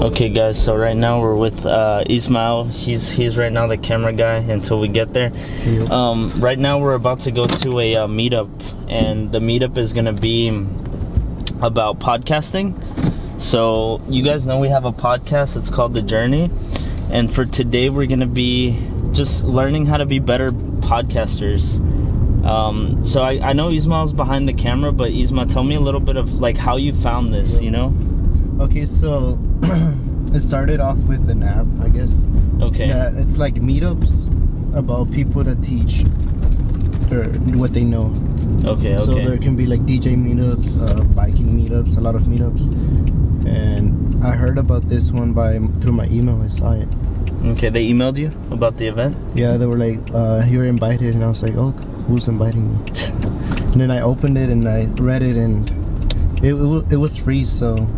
Okay guys, so right now we're with Ismail. He's right now the camera guy until we get there. Right now we're about to go to a meetup, and the meetup is gonna be about podcasting. So you guys know we have a podcast, it's called The Journey, and for today we're gonna be just learning how to be better podcasters. So I know Ismail's behind the camera, but Ismail, tell me a little bit of like how you found this, you know? Okay, so it started off with an app, I guess. Okay. Yeah, it's like meetups about people that teach what they know. Okay. So there can be like DJ meetups, biking meetups, a lot of meetups. And I heard about this one through my email. I saw it. Okay, they emailed you about the event? Yeah, they were like, you're invited, and I was like, oh, who's inviting me? And then I opened it and I read it, and it was free, so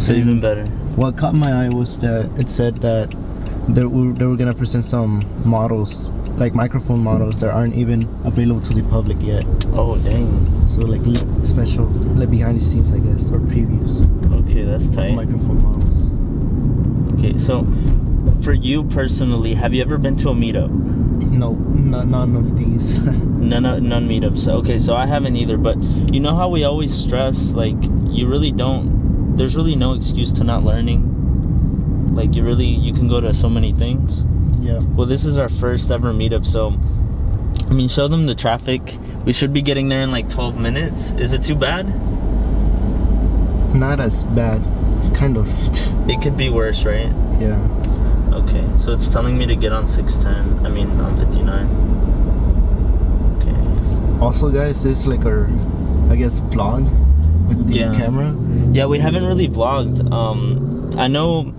even better. What caught my eye was that it said that they were gonna present some models, like microphone models that aren't even available to the public yet. Oh dang. So like special, like behind the scenes, I guess, or previews. Okay, that's tight. Microphone models. Okay, so for you personally, have you ever been to a meetup? No, none of these. None meetups. Okay, so I haven't either, but you know how we always stress, like, there's really no excuse to not learning. Like, you can go to so many things. Yeah. Well, this is our first ever meetup, so I mean, show them the traffic. We should be getting there in like 12 minutes. Is it too bad? Not as bad, kind of. It could be worse, right? Yeah. Okay, so it's telling me to get on 610. I mean, on 59. Okay. Also, guys, this is like our, I guess, vlog with the camera. Yeah, we haven't really vlogged. I know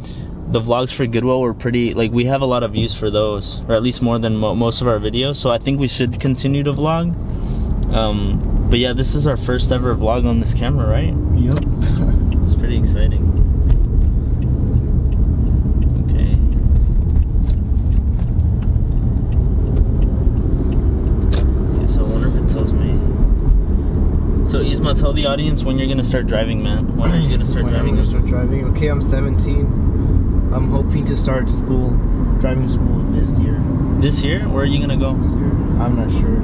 the vlogs for Goodwill were pretty, like, we have a lot of views for those, or at least more than most of our videos, so I think we should continue to vlog. But yeah, this is our first ever vlog on this camera, right? Yep. It's pretty exciting. Okay. Okay, so I wonder if it tells me. So Isma, tell the audience when you're gonna start driving, man. When are you gonna start driving? I'm gonna start driving. Okay, I'm 17. I'm hoping to start driving school this year. This year? Where are you gonna go? This year. I'm not sure.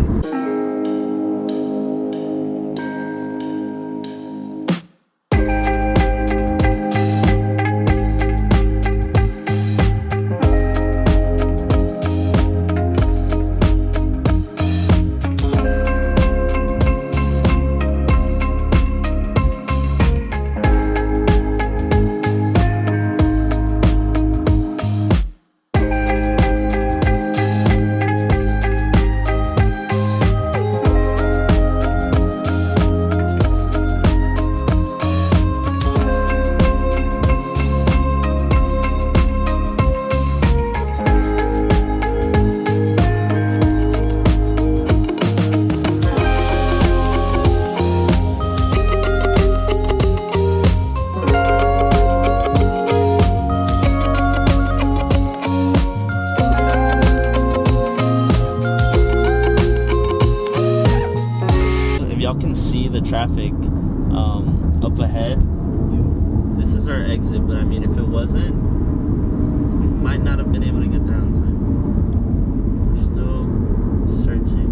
Traffic up ahead. This is our exit, but I mean, if it wasn't, we might not have been able to get there on time. We're still searching.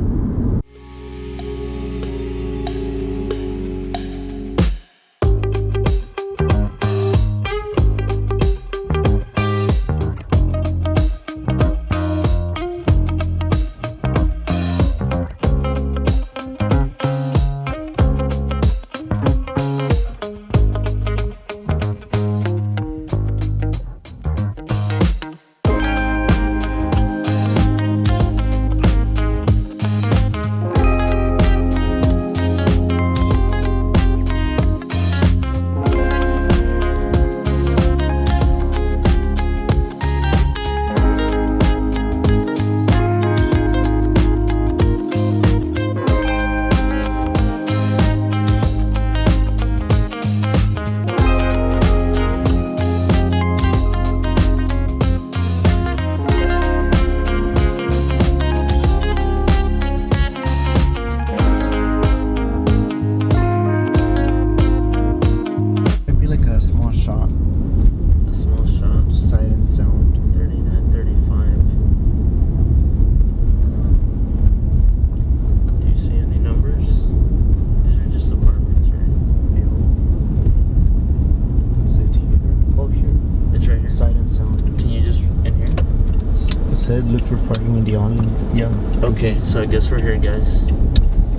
said look for parking in the only. Yeah. Okay, so I guess we're here, guys.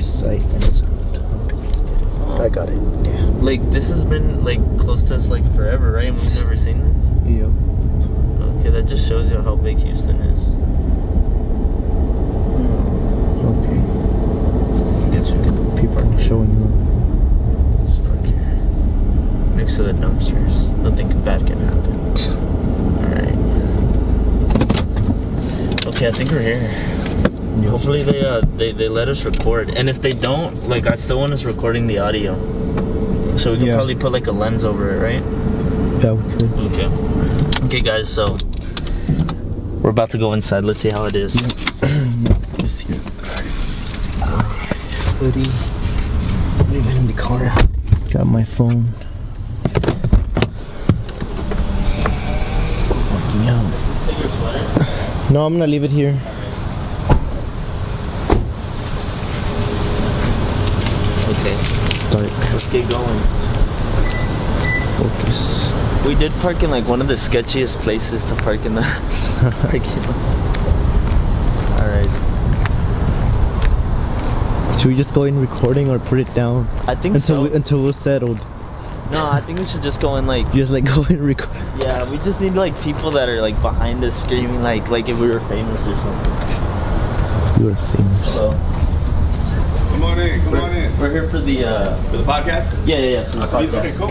Sight and sound. I got it. Yeah. Like, this has been, like, close to us, like, forever, right? And we've never seen this? Yeah. Okay, that just shows you how big Houston is. Okay. I guess we can People are showing you. park here. Next to the dumpsters. Nothing bad can happen. Alright. Okay, I think we're here. Yeah. Hopefully they let us record. And if they don't, like, I still want us recording the audio. So we can probably put like a lens over it, right? Yeah, we could. Okay. Okay, guys, so we're about to go inside. Let's see how it is. Just here. Hoodie. Leave it in the car. Got my phone. Walking out. Take your sweater. No, I'm gonna leave it here. Okay. Start. Let's get going. Focus. We did park in like one of the sketchiest places to park in the parking lot. Alright. Should we just go in recording or put it down? I think so. Until we're settled. No, I think we should just go in like... Just like go in record. Yeah, we just need like people that are like behind us screaming like if we were famous or something. You are famous. So, Come on in, come on in. we're here for the podcast? yeah, for the podcast. Okay, cool.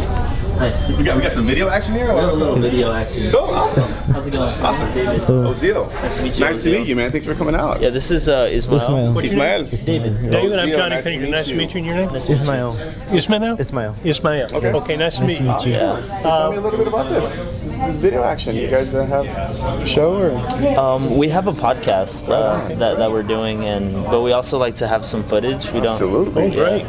Nice. We got some video action here? A little video action. Cool, awesome. How's it going? Awesome. David. Ozil. Nice to meet you. Nice to meet you, man. Thanks for coming out. Yeah, this is Ismail. Ismail. Ismael. David. David, I'm Ozil, Johnny nice to Finger. meet Nice to you. meet you. And your name? Ismail. Ismail? Ismail. Ismail. Okay. Okay, nice to meet you. Yeah. Tell me a little bit about this. This is video action. You guys have a show or? We have a podcast that we're doing, but we also like to have some footage. We don't. Absolutely. Oh, great.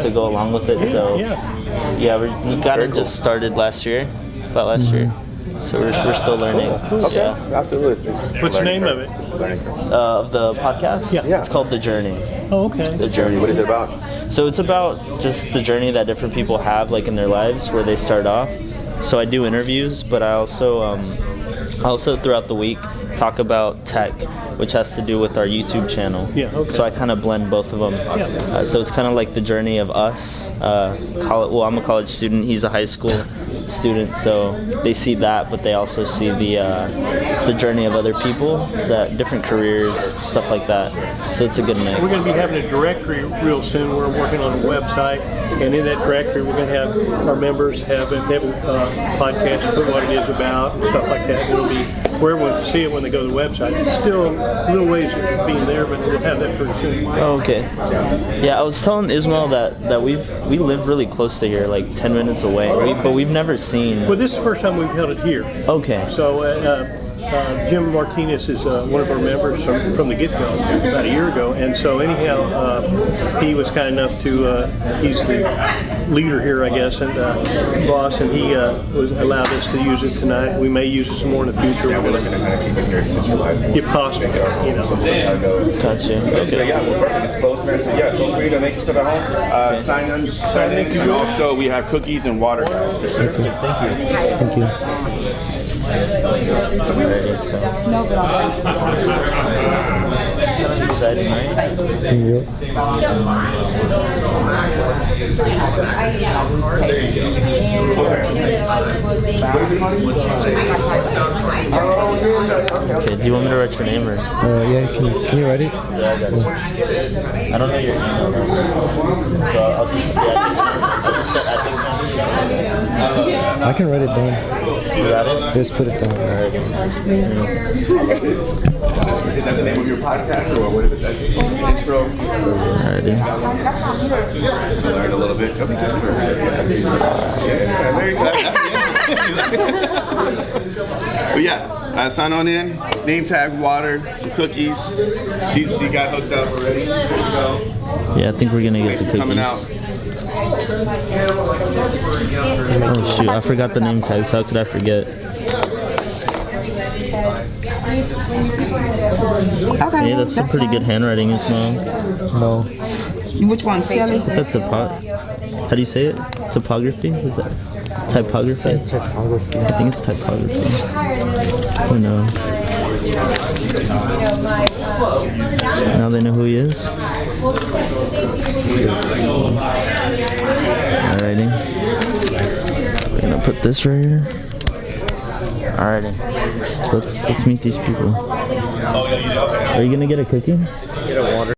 To go along with it. So Yeah. we kind of just started last year, about last year. So we're still learning. Okay, Yeah. absolutely. What's the name of it? It's a learning curve. Of the podcast. Yeah. It's called The Journey. Oh, okay. The Journey. What is it about? So it's about just the journey that different people have, like in their lives, where they start off. So I do interviews, but I also throughout the week talk about tech, which has to do with our YouTube channel. Yeah, okay. So I kind of blend both of them. So it's kind of like the journey of us. Well, I'm a college student. He's a high school student. So they see that, but they also see the journey of other people, that different careers, stuff like that. So it's a good mix. We're going to be having a directory real soon. We're working on a website, and in that directory, we're going to have our members have a podcast, put what it is about, and stuff like that. It'll be where everyone can see it when they go to the website. It's still a little ways of being there, but we'll have that pretty soon. Oh, okay. Yeah, I was telling Ismail that we live really close to here, like 10 minutes away, but we've never seen. Well, this is the first time we've held it here. Okay. So Jim Martinez is one of our members from the get-go about a year ago, and so anyhow, he was kind enough to, he's the leader here, I guess, and boss, and he was allowed us to use it tonight. We may use it some more in the future. We're looking to kind of keep it here centralized. If possible, you know. How it goes. Gotcha. Okay. Yeah, we're perfect. It's close, man. Yeah, feel free to make yourself at home. Sign in. And also, we have cookies and water, guys. Thank you. Thank you. Alrighty, so. Exciting, right? Okay, do you want me to write your name or? Yeah, can you write it? Yeah, I got it. I don't know your email though. So I'll just I think I can write it down. you got it? Just put it down. Alright. Is that the name of your podcast, or what is it? Intro? Alrighty. Learn a little bit. Yeah, very good. But yeah, sign on in. Name tag, water, some cookies. She got hooked up already. She's good to go. Yeah, I think we're gonna get the cookies. Coming out. Oh shoot, I forgot the name tags. How could I forget? Okay. Hey, that's some pretty good handwriting, Ismail. No. Which one, Shelly? That's how do you say it? Topography? Is that typography? Typography. I think it's typography. Who knows? Now they know who he is. Alrighty. We're gonna put this right here. Alrighty. Let's meet these people. Are you gonna get a cookie? Get a water.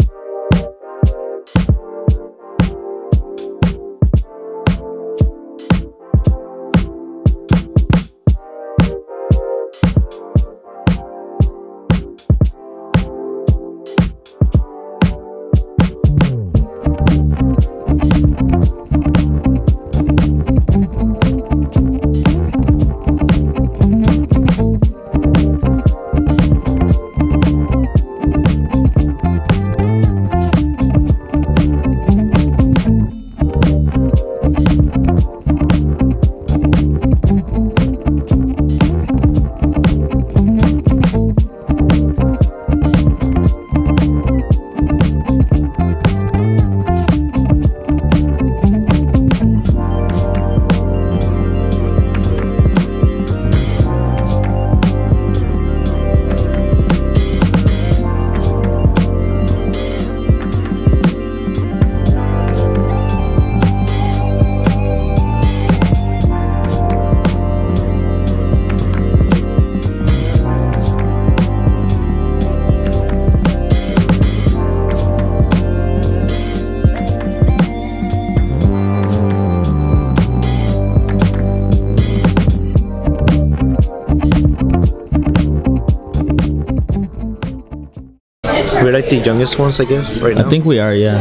We're like the youngest ones, I guess, right now. I think we are, yeah.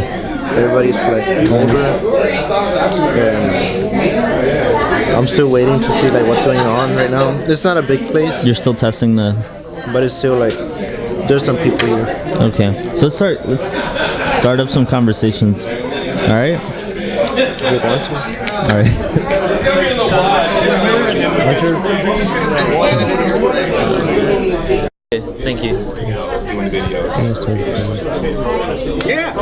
Everybody's like older. And I'm still waiting to see like what's going on right now. It's not a big place, You're still testing the... but it's still like there's some people here. Okay. So let's start up some conversations. Alright? We're going to. Alright. Thank you. Yeah.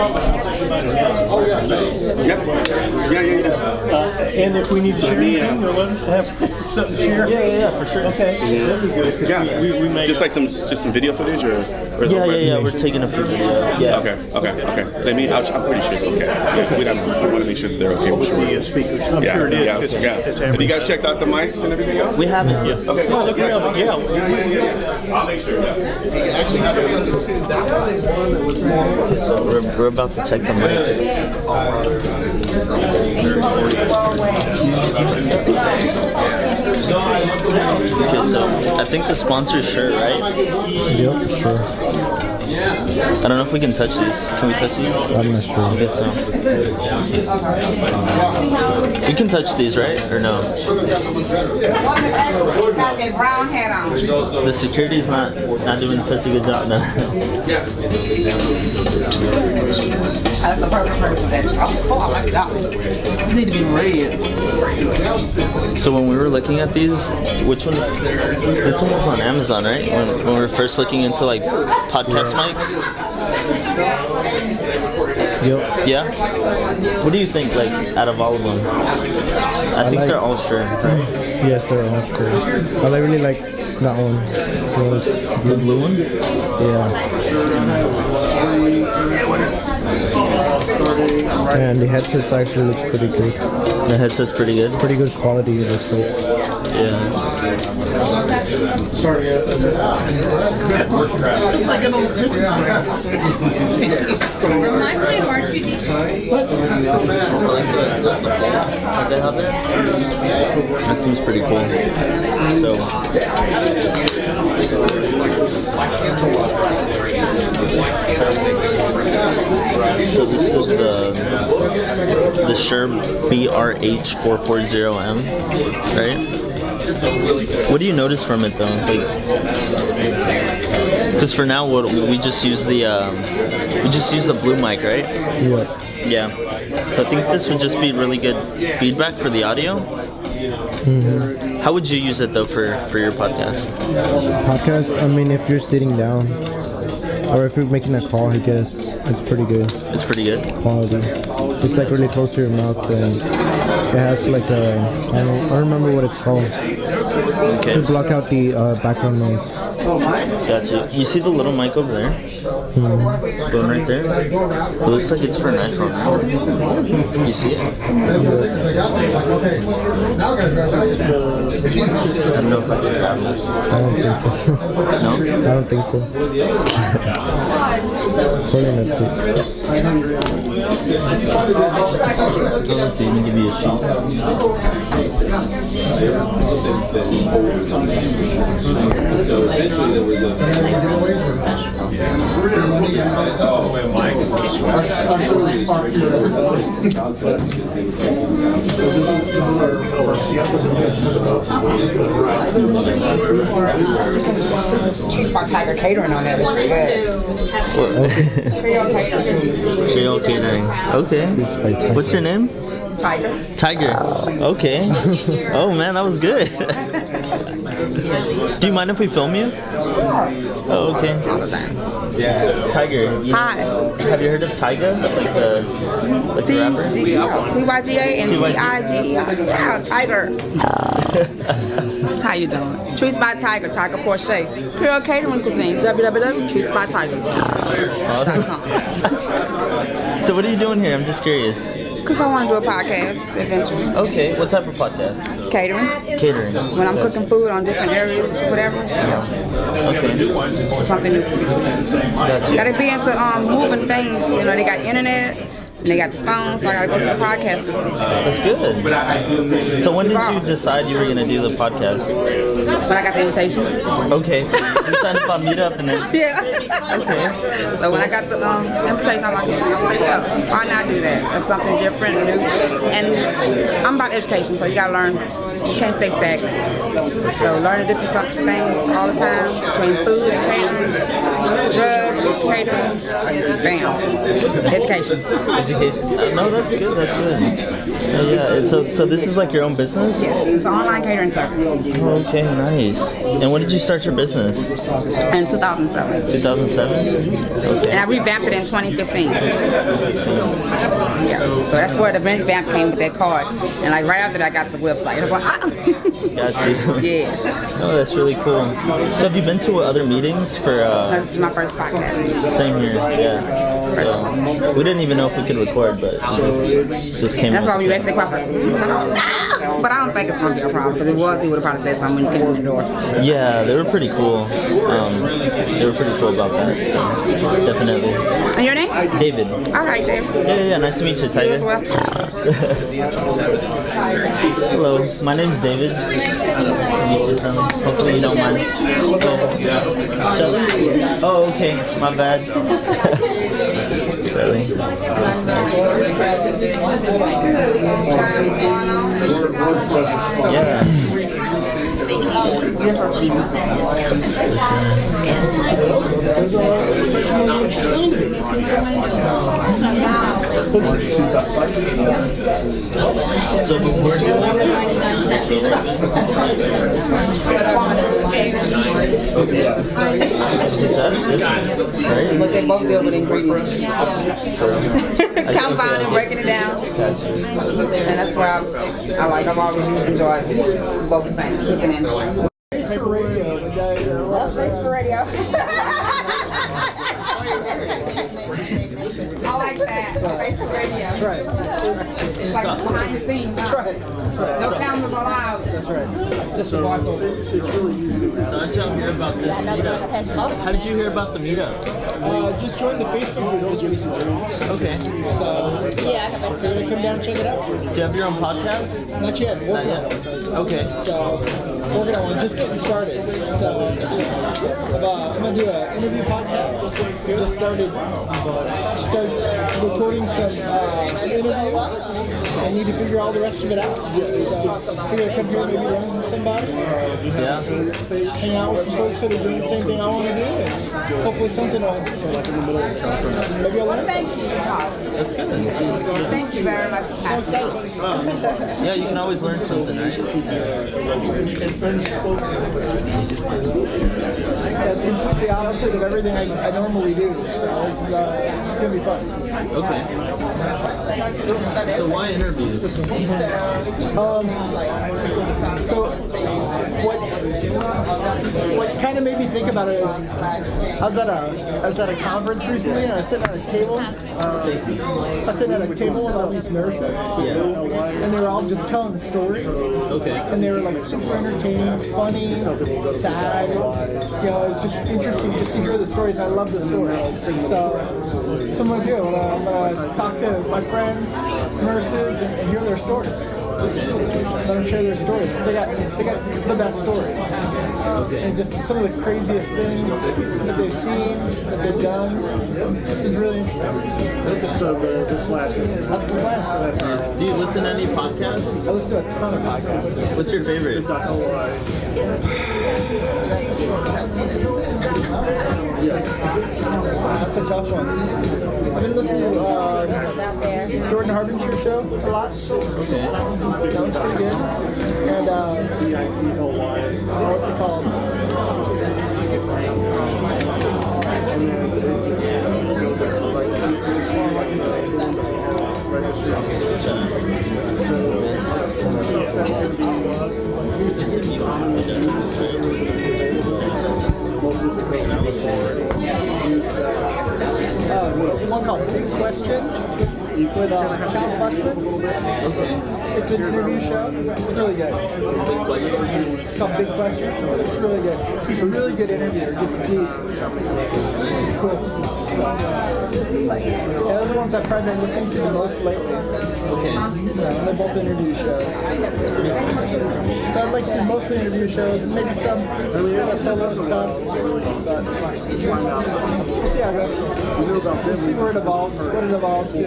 And if we need to share anything, or let us have something to share. Yeah, for sure. Okay, that'd be good. 'Cause Yeah. we may Just like some video footage or Yeah. We're taking a few video. Yeah. Okay. Let me. I'm pretty sure it's okay. We don't. I want to make sure that they're okay. with the speakers. I'm sure it is. It's Have you guys checked out the mics and everything else? We haven't yet. Okay. Well, look around, yeah. I'll make sure. So we're about to check the mics. Okay, so I think the sponsor's shirt, right? Yep, sure. I don't know if we can touch these. Can we touch these? I'm not sure. I guess so. We can touch these, right? Or no? Got that brown hat on. The security's not doing such a good job now. That's the perfect person. Oh my God. These need to be red. So when we were looking at these, which one? This one was on Amazon, right? When we were first looking into like podcast mics. Yep. Yeah. What do you think? Like out of all of them, I think they're all sure. Right? Yes, they're all sure. I really like that one. The blue one? Yeah. And the headset actually looks pretty good. The headset's pretty good. Pretty good quality, it looks like. Yeah. Reminds me of R2D2. Like they have there? That seems pretty cool. So this is the Shure BRH440M, right? What do you notice from it though? Because for now, we just use the blue mic, right? Yeah. Yeah. So I think this would just be really good feedback for the audio. Mm-hmm. How would you use it though for your podcast? Podcast, I mean, if you're sitting down or if you're making a call, I guess it's pretty good. It's pretty good. Quality. It's like really close to your mouth, and it has like a, I don't remember what it's called. Okay. To block out the background noise. Gotcha. You see the little mic over there? Going right there? It looks like it's for an iPhone, right? You see it? I don't know if I can grab this. I don't think so. No? I don't think so. Hold on a sec. They even give you a sheet. So essentially there was a Choose my Tiger Catering on there. It's good. Creole Catering. Creole Catering. Okay. What's your name? Tiger. Tiger. Okay. Oh man, that was good. Do you mind if we film you? Oh, okay. Yeah. Tiger. Hi. Have you heard of Tyga? Like the rapper? Tyga and Tiger. Yeah, Tiger. How you doing? Treats by Tiger, Tiger Porsche. Creole Catering Cuisine, www.treatsbytiger.com. Awesome. So what are you doing here? I'm just curious. Because I want to do a podcast eventually. Okay, what type of podcast? Catering. Catering. When I'm cooking food on different areas, whatever. Okay. Something new for me. Gotcha. Gotta be into moving things. You know, they got internet. And they got the phone, so I gotta go to the podcast system. That's good. So when did you decide you were gonna do the podcast? When I got the invitation. Okay, so you signed up on Meetup and then... Yeah. Okay. So when I got the invitation, I'm like, yeah, why not do that? That's something different and new. And I'm about education, so you gotta learn. You can't stay stagnant. So learning different things all the time between food and catering, drugs, catering, bam, education. No, that's good. That's good. Yeah. So this is like your own business? Yes, it's an online catering service. Okay, nice. And when did you start your business? In 2007. 2007. Okay. And I revamped it in 2015. Yeah. So that's where the revamp came with that card. And like right after that, I got the website. I was like, Got you. Yes. Oh, that's really cool. So have you been to other meetings for? No, this is my first podcast. Same here. Yeah. So we didn't even know if we could record, but just came. That's up. why when you asked the question, I was like, I don't know. But I don't think it's gonna be a problem because if it was, he would have probably said something when you came in the door. Yeah, they were pretty cool. They were pretty cool about that. So, definitely. And your name? David. All right, David. Yeah. Nice to meet you, Tiger. You as well. Hello, my name's David. Nice to meet you, son. Hopefully you don't mind. Shelly? Oh, okay. My bad. Really? Yeah. So before doing But they both deal with ingredients. Compounding, breaking it down. And that's where I've always enjoyed both things, cooking and Face for radio. I like that. Face for radio. That's right. Like behind the scenes. That's right. No cameras allowed. That's right. Just a watch over. So how'd y'all hear about this meetup? How did you hear about the meetup? Just joined the Facebook group recently. Okay. So, yeah, we're gonna come down and check it out. Do you have your own podcast? Not yet. Not yet. Okay. So, working on one, just getting started. So, I'm gonna do an interview podcast. Just started recording some interviews. I need to figure all the rest of it out. So, I'm gonna come here, maybe learn from somebody. Yeah. Hang out with some folks that are doing the same thing I want to do, and hopefully something will, maybe I'll learn something. That's good. Thank you very much. I'm excited. Yeah, you can always learn something, right? That's completely the opposite of everything I normally do, so it's going to be fun. Okay. So why interviews? So what what kind of made me think about it is I was at a conference recently, and I was sitting at a table. I was sitting at a table with all these nurses, and they were all just telling stories. Okay. And they were like super entertaining, funny, sad. You know, it's just interesting just to hear the stories. I love the stories. So that's what I'm gonna do. I'm gonna talk to my friends, nurses, and hear their stories. Let them share their stories, because they got the best stories. And just some of the craziest things that they've seen, that they've done. It's really interesting. So this last one. That's the last one. Do you listen to any podcasts? I listen to a ton of podcasts. What's your favorite? That's a tough one. I've been listening to Jordan Harbinger show a lot. Okay. That one's pretty good. And what's it called? One called Big Questions with Cal Fussman. It's an interview show. It's really good. It's called Big Questions. It's really good. He's a really good interviewer. Gets deep. It's cool. So, yeah, those are the ones I've probably been listening to the most lately. Okay. So they're both interview shows. So I'd like to do mostly interview shows, and maybe some kind of solo stuff. But we'll see how it goes. We'll see where it evolves, what it evolves to.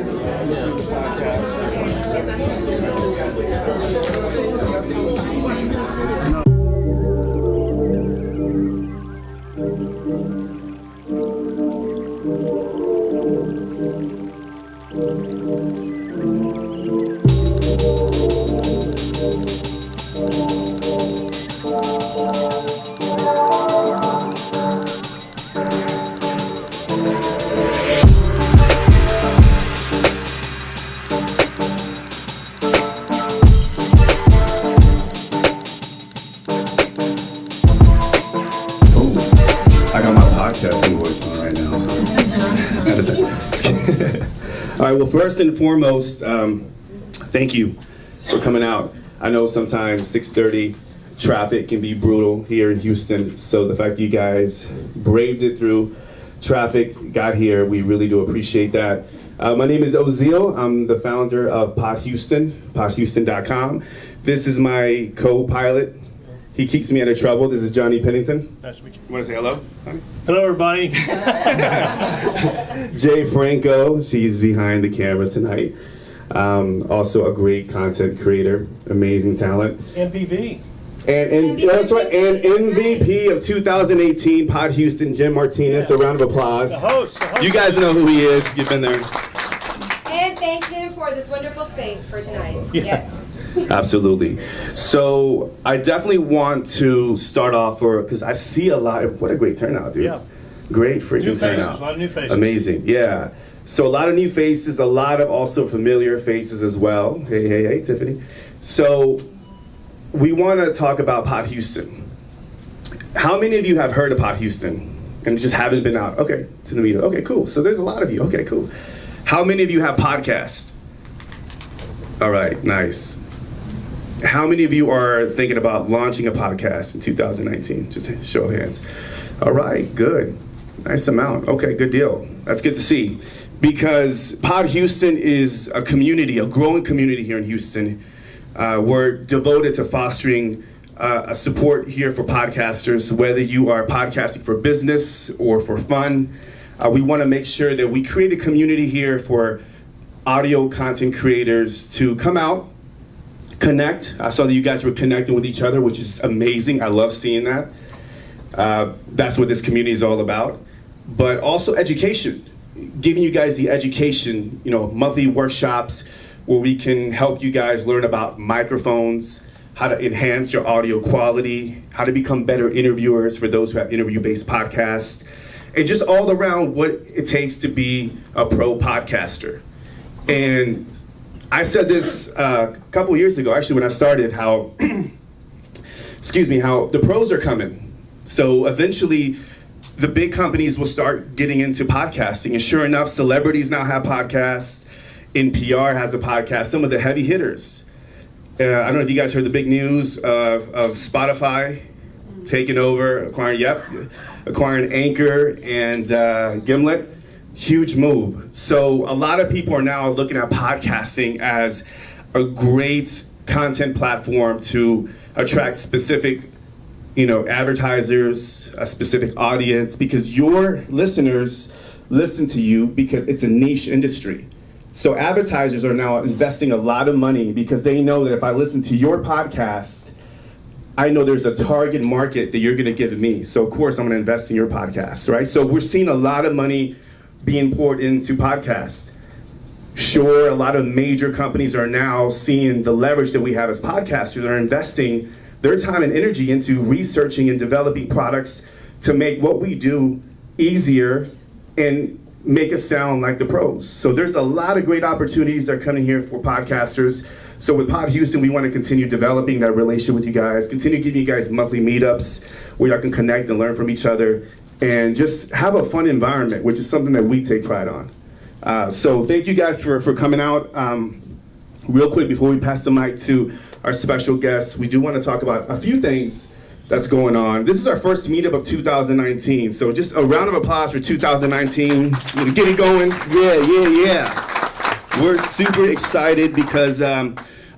I got my podcasting voice on right now. All right, well, first and foremost, thank you for coming out. I know sometimes 6:30 traffic can be brutal here in Houston, so the fact that you guys braved it through traffic, got here, we really do appreciate that. My name is Ozil. I'm the founder of Pod Houston, podhouston.com. This is my co-pilot. He keeps me out of trouble. This is Johnny Pennington. Nice to meet you. You want to say hello? Hello, everybody. Jay Franco, she's behind the camera tonight. Also a great content creator, amazing talent. MPV. And that's right, and MVP of 2018, Pod Houston, Jim Martinez. A round of applause. The host. You guys know who he is. You've been there. And thank him for this wonderful space for tonight. Yeah. Yes. Absolutely. So I definitely want to start off because I see a lot of, what a great turnout, dude. Yeah. Great freaking New faces, turnout. a lot of new faces. Amazing, yeah. So a lot of new faces, a lot of also familiar faces as well. Hey, Tiffany. So we want to talk about Pod Houston. How many of you have heard of Pod Houston and just haven't been out? Okay, to the meetup. Okay, cool. So there's a lot of you. Okay, cool. How many of you have podcasts? All right, nice. How many of you are thinking about launching a podcast in 2019? Just a show of hands. All right, good. Nice amount. Okay, good deal. That's good to see. Because Pod Houston is a community, a growing community here in Houston. We're devoted to fostering a support here for podcasters, whether you are podcasting for business or for fun. We want to make sure that we create a community here for audio content creators to come out, connect. I saw that you guys were connecting with each other, which is amazing. I love seeing that. That's what this community is all about. But also education, giving you guys the education, monthly workshops where we can help you guys learn about microphones, how to enhance your audio quality, how to become better interviewers for those who have interview-based podcasts, and just all around what it takes to be a pro podcaster. And I said this a couple years ago, actually, when I started, how how the pros are coming. So eventually, the big companies will start getting into podcasting. And sure enough, celebrities now have podcasts. NPR has a podcast, some of the heavy hitters. I don't know if you guys heard the big news of Spotify taking over, acquiring Anchor and Gimlet. Huge move. So a lot of people are now looking at podcasting as a great content platform to attract specific, advertisers, a specific audience, because your listeners listen to you because it's a niche industry. So advertisers are now investing a lot of money because they know that if I listen to your podcast, I know there's a target market that you're gonna give me. So of course I'm gonna invest in your podcast, right? So we're seeing a lot of money being poured into podcasts. Sure, a lot of major companies are now seeing the leverage that we have as podcasters. They're investing their time and energy into researching and developing products to make what we do easier and make us sound like the pros. So there's a lot of great opportunities that are coming here for podcasters. So with Pod Houston, we want to continue developing that relationship with you guys, continue giving you guys monthly meetups where y'all can connect and learn from each other and just have a fun environment, which is something that we take pride on. So thank you guys for coming out. Real quick, before we pass the mic to our special guests, we do want to talk about a few things that's going on. This is our first meetup of 2019, so just a round of applause for 2019. Get it going. Yeah. We're super excited because a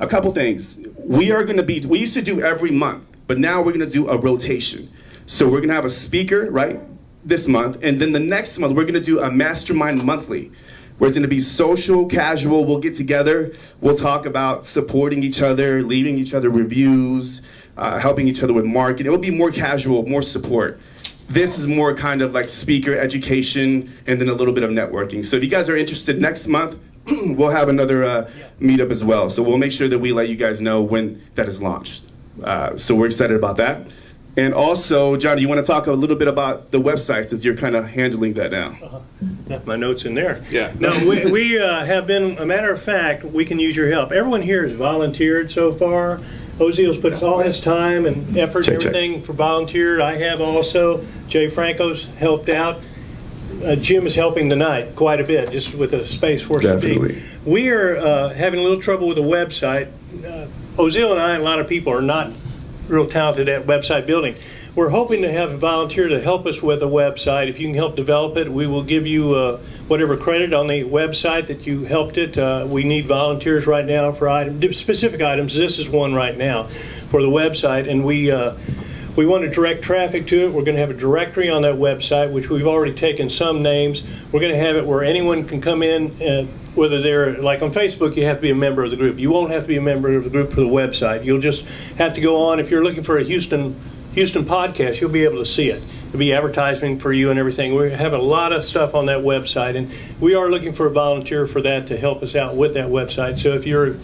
couple things. We used to do every month, but now we're gonna do a rotation. So we're gonna have a speaker, right, this month, and then the next month we're gonna do a mastermind monthly, where it's gonna be social, casual. We'll get together, we'll talk about supporting each other, leaving each other reviews, helping each other with marketing. It will be more casual, more support. This is more kind of like speaker education and then a little bit of networking. So if you guys are interested, next month, we'll have another meetup as well. So we'll make sure that we let you guys know when that is launched. So we're excited about that. And also, John, you want to talk a little bit about the website since you're kind of handling that now? Got my notes in there. Yeah. No, we have been, a matter of fact, we can use your help. Everyone here has volunteered so far. Oziel's put all his time and effort and everything for volunteered. I have also. Jay Franco's helped out. Jim is helping tonight quite a bit, just with a space for us to be. We are having a little trouble with the website. Oziel and I and a lot of people are not real talented at website building. We're hoping to have a volunteer to help us with a website. If you can help develop it, we will give you whatever credit on the website that you helped it. We need volunteers right now for specific items. This is one right now for the website, and we want to direct traffic to it. We're going to have a directory on that website, which we've already taken some names. We're going to have it where anyone can come in, whether they're, like on Facebook, you have to be a member of the group. You won't have to be a member of the group for the website. You'll just have to go on. If you're looking for a Houston podcast, you'll be able to see it. There'll be advertising for you and everything. We have a lot of stuff on that website, and we are looking for a volunteer for that to help us out with that website. So if you're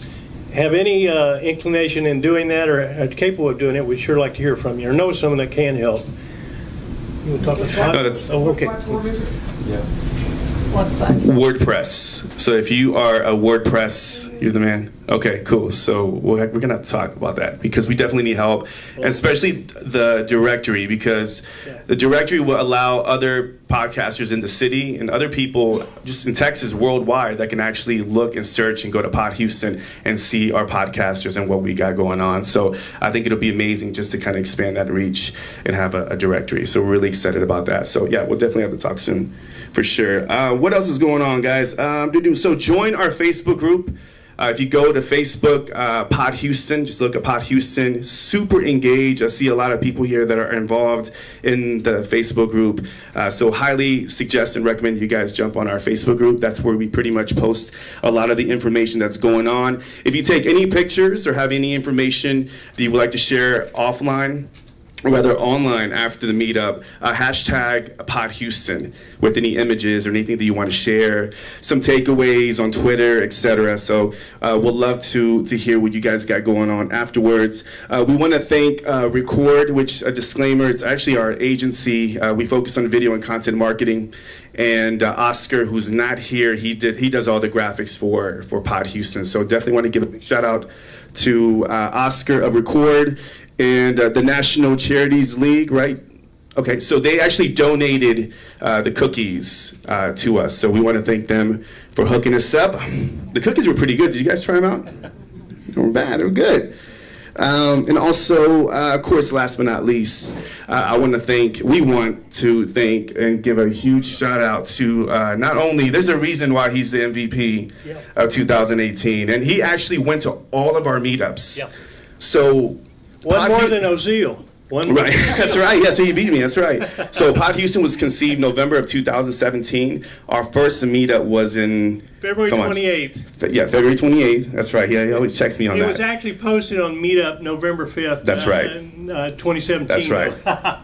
have any inclination in doing that or are capable of doing it, we'd sure like to hear from you or know someone that can help. You want to talk about that? Oh, okay. WordPress. So if you are a WordPress, you're the man. Okay, cool. So we're going to have to talk about that because we definitely need help, and especially the directory, because the directory will allow other podcasters in the city and other people just in Texas worldwide that can actually look and search and go to Pod Houston and see our podcasters and what we got going on. So I think it'll be amazing just to kind of expand that reach and have a directory. So we're really excited about that. So yeah, we'll definitely have to talk soon for sure. What else is going on, guys? So join our Facebook group. If you go to Facebook, Pod Houston, just look at Pod Houston, super engaged. I see a lot of people here that are involved in the Facebook group. So highly suggest and recommend you guys jump on our Facebook group. That's where we pretty much post a lot of the information that's going on. If you take any pictures or have any information that you would like to share offline, or rather online after the meetup, hashtag Pod Houston with any images or anything that you want to share, some takeaways on Twitter, etc. So we'll love to hear what you guys got going on afterwards. We want to thank Record, which a disclaimer, it's actually our agency. We focus on video and content marketing. And Oscar, who's not here, he does all the graphics for Pod Houston. So definitely want to give a big shout out to Oscar of Record. and the National Charities League, right? Okay, so they actually donated the cookies to us, so we want to thank them for hooking us up. The cookies were pretty good. Did you guys try them out? They weren't bad. They were good. And also, of course, last but not least, we want to thank and give a huge shout out to not only, there's a reason why he's the MVP of 2018, and he actually went to all of our meetups. Yep. So, One more than Ozil. Right, that's right. Yes, he beat me. That's right. So, Pod Houston was conceived November of 2017. Our first meetup was in February 28th. Yeah, February 28th. That's right. He always checks me on that. It was actually posted on Meetup November 5th. That's right. 2017. That's right.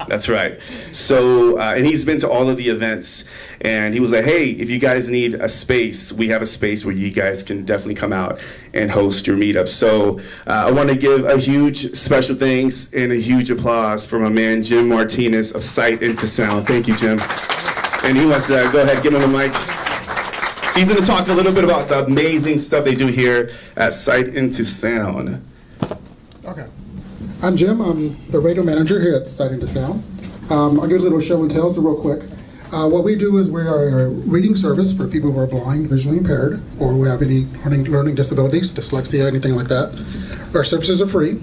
That's right. So, and he's been to all of the events, and he was like, hey, if you guys need a space, we have a space where you guys can definitely come out and host your meetup. So, I want to give a huge special thanks and a huge applause for my man, Jim Martinez of Sight Into Sound. Thank you, Jim. And he wants to go ahead, give him the mic. He's going to talk a little bit about the amazing stuff they do here at Sight Into Sound. Okay. I'm Jim. I'm the radio manager here at Sight Into Sound. I'll give a little show and tell, so real quick. What we do is we are a reading service for people who are blind, visually impaired, or who have any learning disabilities, dyslexia, anything like that. Our services are free.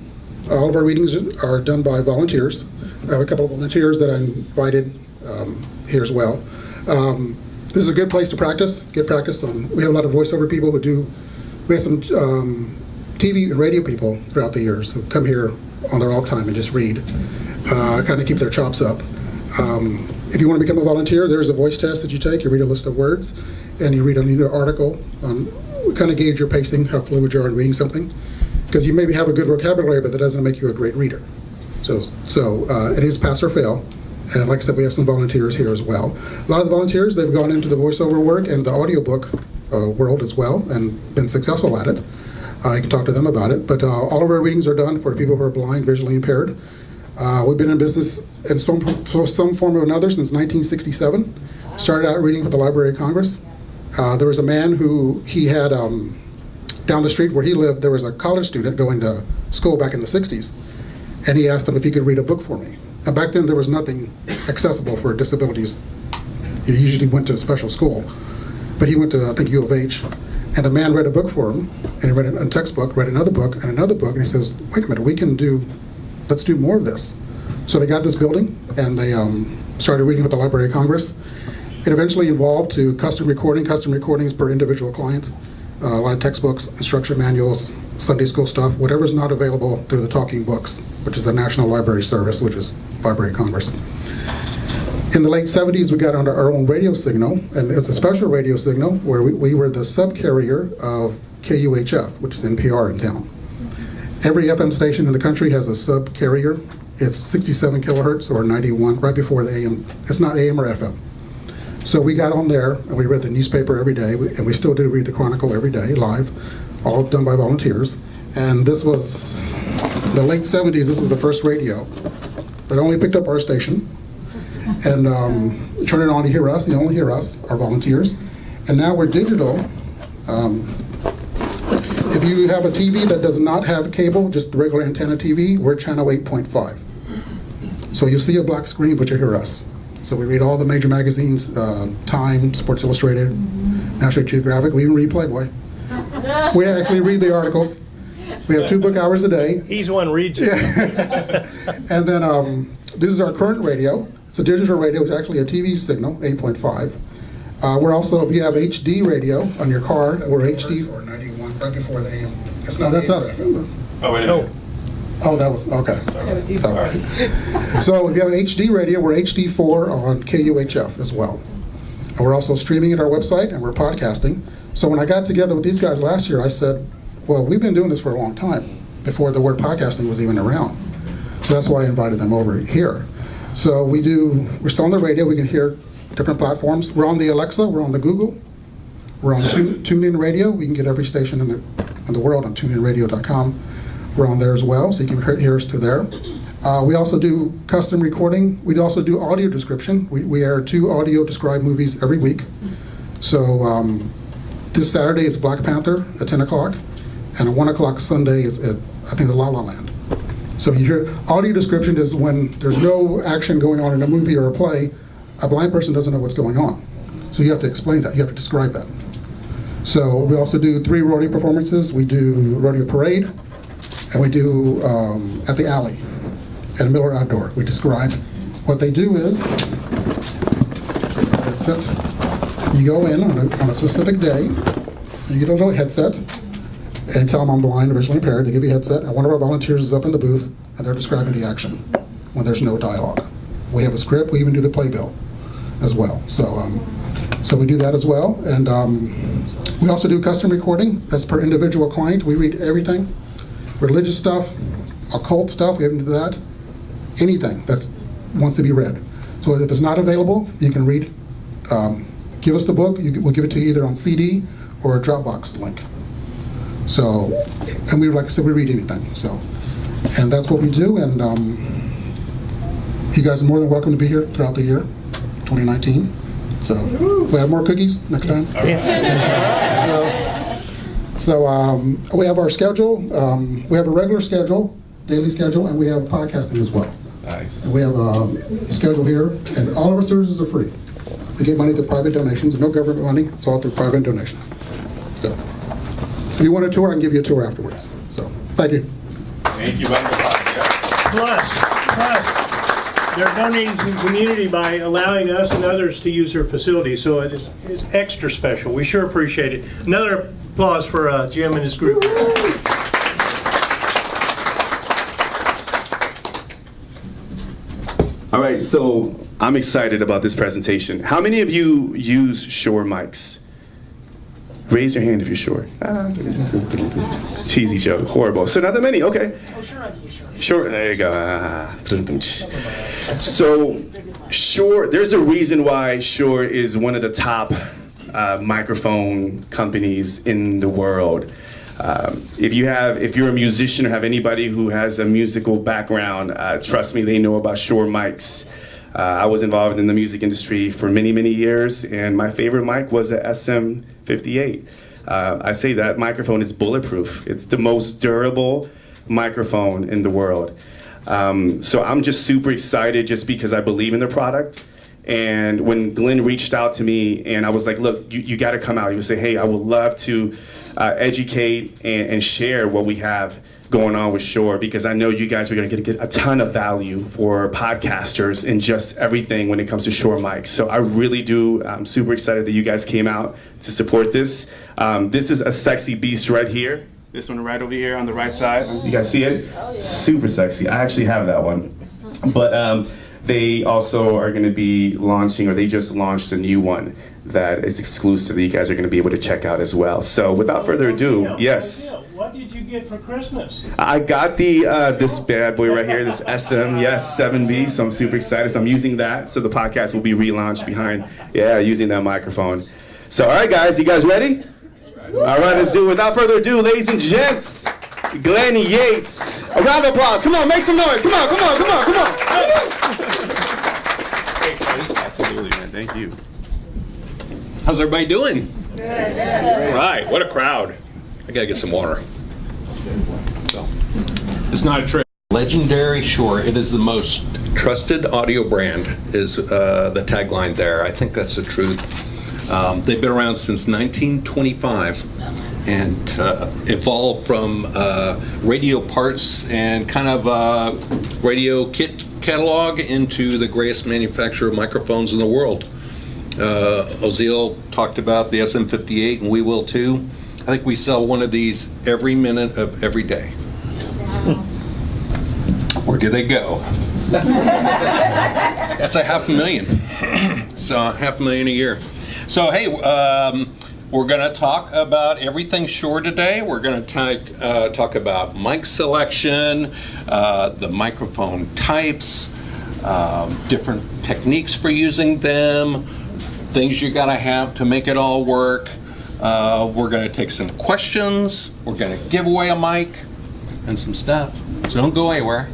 All of our readings are done by volunteers. I have a couple of volunteers that I invited here as well. This is a good place to practice, get practice on. We have a lot of voiceover people who do, we have some TV and radio people throughout the years who come here on their off time and just read, kind of keep their chops up. If you want to become a volunteer, there's a voice test that you take. You read a list of words, and you read an article on, we kind of gauge your pacing, how fluid you are in reading something. Because you maybe have a good vocabulary, but that doesn't make you a great reader. So it is pass or fail. And like I said, we have some volunteers here as well. A lot of the volunteers, they've gone into the voiceover work and the audiobook world as well and been successful at it. You can talk to them about it. But all of our readings are done for people who are blind, visually impaired. We've been in business in some form or another since 1967. Started out reading for the Library of Congress. There was a man who, he had, down the street where he lived, there was a college student going to school back in the 60s. And he asked him if he could read a book for me. And back then there was nothing accessible for disabilities. He usually went to a special school. But he went to, I think, U of H. And the man read a book for him. And he read a textbook, read another book, and another book. And he says, wait a minute, let's do more of this. So they got this building, and they started reading with the Library of Congress. It eventually evolved to custom recordings per individual client. A lot of textbooks, instruction manuals, Sunday school stuff, whatever's not available through the Talking Books, which is the National Library Service, which is Library of Congress. In the late 70s, we got under our own radio signal, and it's a special radio signal where we were the subcarrier of KUHF, which is NPR in town. Every FM station in the country has a subcarrier. It's 67 kilohertz or 91, right before the AM. It's not AM or FM. So we got on there and we read the newspaper every day, and we still do read the Chronicle every day, live, all done by volunteers. And this was the late 70s, this was the first radio that only picked up our station and turned it on to hear us. They only hear us, our volunteers. And now we're digital. If you have a TV that does not have cable, just the regular antenna TV, we're channel 8.5. So you see a black screen, but you hear us. So we read all the major magazines, Time, Sports Illustrated, National Geographic. We even read Playboy. We actually read the articles. We have 2 book hours a day. He's one reads it. Yeah. And then this is our current radio. It's a digital radio. It's actually a TV signal, 8.5. We're also, if you have HD radio on your car, we're HD or 91, right before the AM. It's not, that's us. Oh, wait a minute. Oh, that was, okay. Sorry. So if you have an HD radio, we're HD4 on KUHF as well. And we're also streaming at our website, and we're podcasting. So when I got together with these guys last year, I said, well, we've been doing this for a long time, before the word podcasting was even around. So that's why I invited them over here. So we're still on the radio. We can hear different platforms. We're on the Alexa, we're on the Google. We're on TuneIn Radio. We can get every station in the world on TuneInRadio.com. We're on there as well, so you can hear us through there. We also do custom recording. We also do audio description. We air 2 audio described movies every week. So this Saturday it's Black Panther at 10 o'clock, and at 1 o'clock Sunday it's I think the La La Land. So you hear audio description is when there's no action going on in a movie or a play, a blind person doesn't know what's going on. So you have to explain that, you have to describe that. So we also do 3 rodeo performances. We do rodeo parade, and we do at the alley, at Miller Outdoor. We describe what they do is, that's it. You go in on a specific day, you get a little headset, and tell them I'm blind or visually impaired. They give you a headset, and one of our volunteers is up in the booth, and they're describing the action when there's no dialogue. We have a script. We even do the playbill as well. So we do that as well, and we also do custom recording. That's per individual client. We read everything, religious stuff, occult stuff. We haven't done that. Anything that wants to be read. So if it's not available, you can read. Give us the book. We'll give it to you either on CD or a Dropbox link. So, and we, like I said, we read anything. So, and that's what we do. And you guys are more than welcome to be here throughout the year, 2019. So, we have more cookies next time. So we have our schedule. We have a regular schedule, daily schedule, and we have podcasting as well. Nice. And we have a schedule here, and all of our services are free. We get money through private donations, no government money. It's all through private donations. So, if you want a tour, I can give you a tour afterwards. So, thank you. Thank you, buddy. Plus, they're donating to the community by allowing us and others to use their facility, so it's extra special. We sure appreciate it. Another applause for Jim and his group. All right, so I'm excited about this presentation. How many of you use Shure mics? Raise your hand if you're sure. Cheesy joke, horrible. So not that many, okay. Oh, sure, I do, sure. Sure, there you go. So Shure, there's a reason why Shure is one of the top microphone companies in the world. If you're a musician or have anybody who has a musical background, trust me, they know about Shure mics. I was involved in the music industry for many, many years, and my favorite mic was the SM58. I say that microphone is bulletproof. It's the most durable microphone in the world. So I'm just super excited just because I believe in the product. And when Glenn reached out to me and I was like, look, you got to come out. He would say, hey, I would love to educate and share what we have going on with Shure, because I know you guys are going to get a ton of value for podcasters and just everything when it comes to Shure mics. So I really do. I'm super excited that you guys came out to support this. This is a sexy beast right here. This one right over here on the right side. You guys see it? Super sexy. I actually have that one. But they also are going to be launching, or they just launched a new one that is exclusive that you guys are going to be able to check out as well. So without further ado, yes. What did you get for Christmas? I got the this bad boy right here, this SM, yes, 7B. So I'm super excited. So I'm using that. So the podcast will be relaunched behind, using that microphone. So all right, guys, you guys ready? All right, let's do it. Without further ado, ladies and gents, Glenn Yates. A round of applause. Come on, make some noise. Come on. Absolutely, man. Thank you. How's everybody doing? Good. All right, what a crowd. I gotta get some water. So, it's not a trick. Legendary Shure. It is the most trusted audio brand is the tagline there. I think that's the truth. They've been around since 1925 and evolved from radio parts and kind of radio kit catalog into the greatest manufacturer of microphones in the world. Oziel talked about the SM58, and we will too. I think we sell one of these every minute of every day. Where do they go? That's a $500,000. So $500,000 a year. So hey, we're going to talk about everything Shure today. We're going to talk about mic selection, the microphone types, different techniques for using them, things you got to have to make it all work. We're going to take some questions. We're going to give away a mic and some stuff. So don't go anywhere.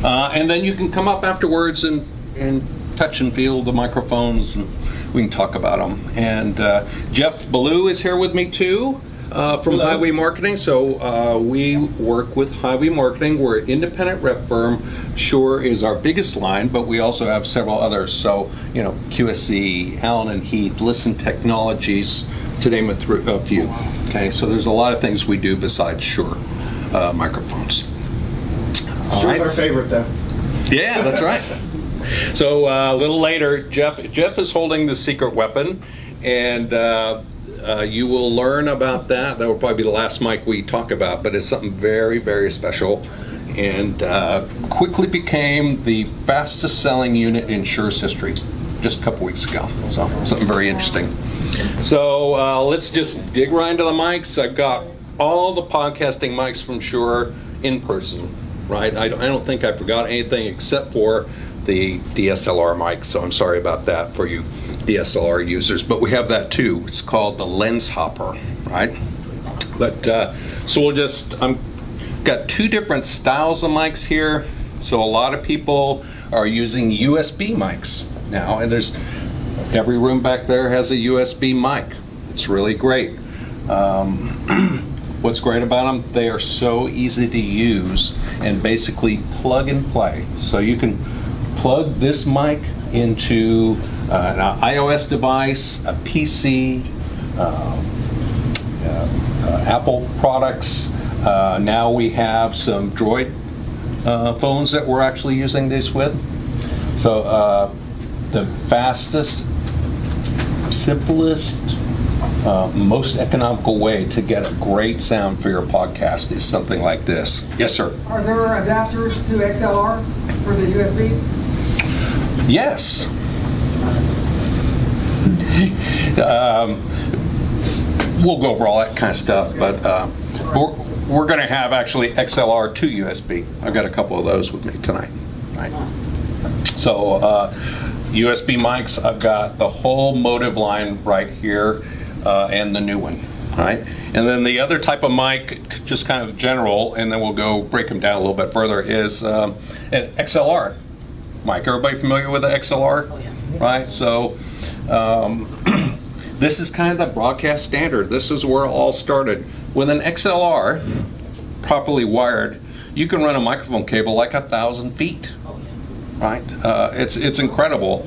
And then you can come up afterwards and touch and feel the microphones, and we can talk about them. And Jeff Ballou is here with me too. from Highway Marketing. So we work with Highway Marketing. We're an independent rep firm. Shure is our biggest line, but we also have several others. So, you know, QSC, Allen and Heath, Listen Technologies, to name a few. Okay, so there's a lot of things we do besides Shure microphones. Shure's our favorite, though. Yeah, that's right. So a little later, Jeff is holding the secret weapon, and you will learn about that. That will probably be the last mic we talk about, but it's something very, very special, and quickly became the fastest selling unit in Shure's history just a couple weeks ago. So something very interesting. So let's just dig right into the mics. I've got all the podcasting mics from Shure in person. Right, I don't think I forgot anything except for the DSLR mic, so I'm sorry about that for you DSLR users, but we have that too. It's called the lens hopper, right? But so we'll just, got two different styles of mics here. So a lot of people are using USB mics now, and there's every room back there has a USB mic. It's really great. What's great about them, they are so easy to use and basically plug and play. So you can plug this mic into an iOS device, a PC, Apple products. Now we have some Droid phones that we're actually using these with. So the fastest, simplest, most economical way to get a great sound for your podcast is something like this. Yes, sir. Are there adapters to XLR for the USBs? Yes. We'll go over all that kind of stuff, but we're going to have actually XLR to USB. I've got a couple of those with me tonight. Right. So USB mics, I've got the whole Motive line right here. And the new one, right? And then the other type of mic, just kind of general, and then we'll go break them down a little bit further, is an XLR mic. Everybody familiar with the XLR? Oh, yeah. Right? So this is kind of the broadcast standard. This is where it all started. With an XLR, properly wired, you can run a microphone cable like 1,000 feet, right? It's incredible.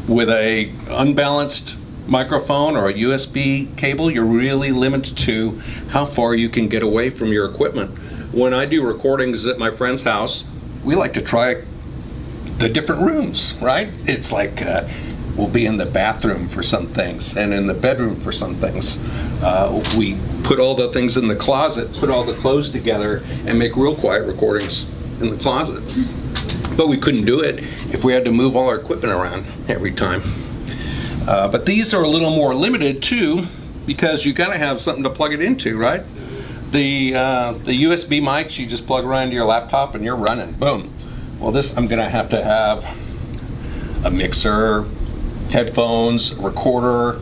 With a unbalanced microphone or a USB cable, you're really limited to how far you can get away from your equipment. When I do recordings at my friend's house, we like to try the different rooms, right? It's like we'll be in the bathroom for some things and in the bedroom for some things. We put all the things in the closet, put all the clothes together, and make real quiet recordings in the closet. But we couldn't do it if we had to move all our equipment around every time. But these are a little more limited too, because you gotta have something to plug it into, right? The USB mics, you just plug right into your laptop and you're running, boom. Well, this I'm gonna have to have a mixer, headphones, recorder,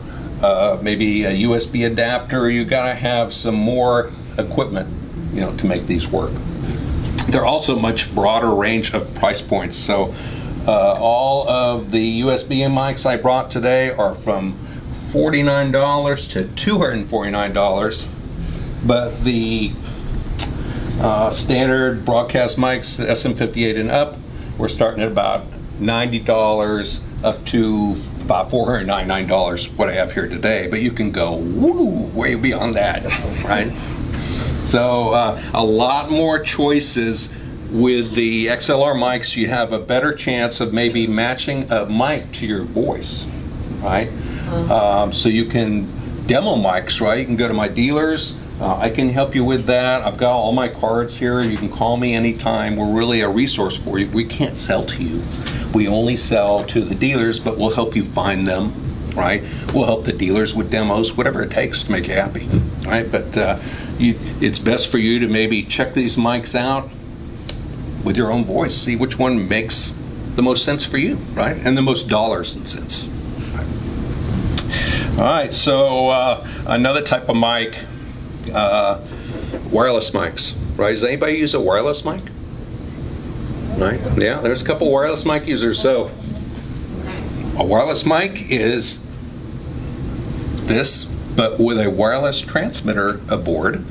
maybe a USB adapter. You gotta have some more equipment, you know, to make these work. They're also much broader range of price points. So all of the USB mics I brought today are from $49 to $249, but the standard broadcast mics, SM58 and up, we're starting at about $90 up to about $499, what I have here today. But you can go way beyond that, right? So a lot more choices. With the XLR mics, you have a better chance of maybe matching a mic to your voice, right? So you can demo mics, right? You can go to my dealers. I can help you with that. I've got all my cards here. You can call me anytime. We're really a resource for you. We can't sell to you. We only sell to the dealers, but we'll help you find them, right? We'll help the dealers with demos, whatever it takes to make you happy, right? But it's best for you to maybe check these mics out with your own voice, see which one makes the most sense for you, right? And the most dollars and cents. Right. All right, so another type of mic, wireless mics, right? Does anybody use a wireless mic? Right, yeah, there's a couple wireless mic users. So a wireless mic is this but with a wireless transmitter aboard.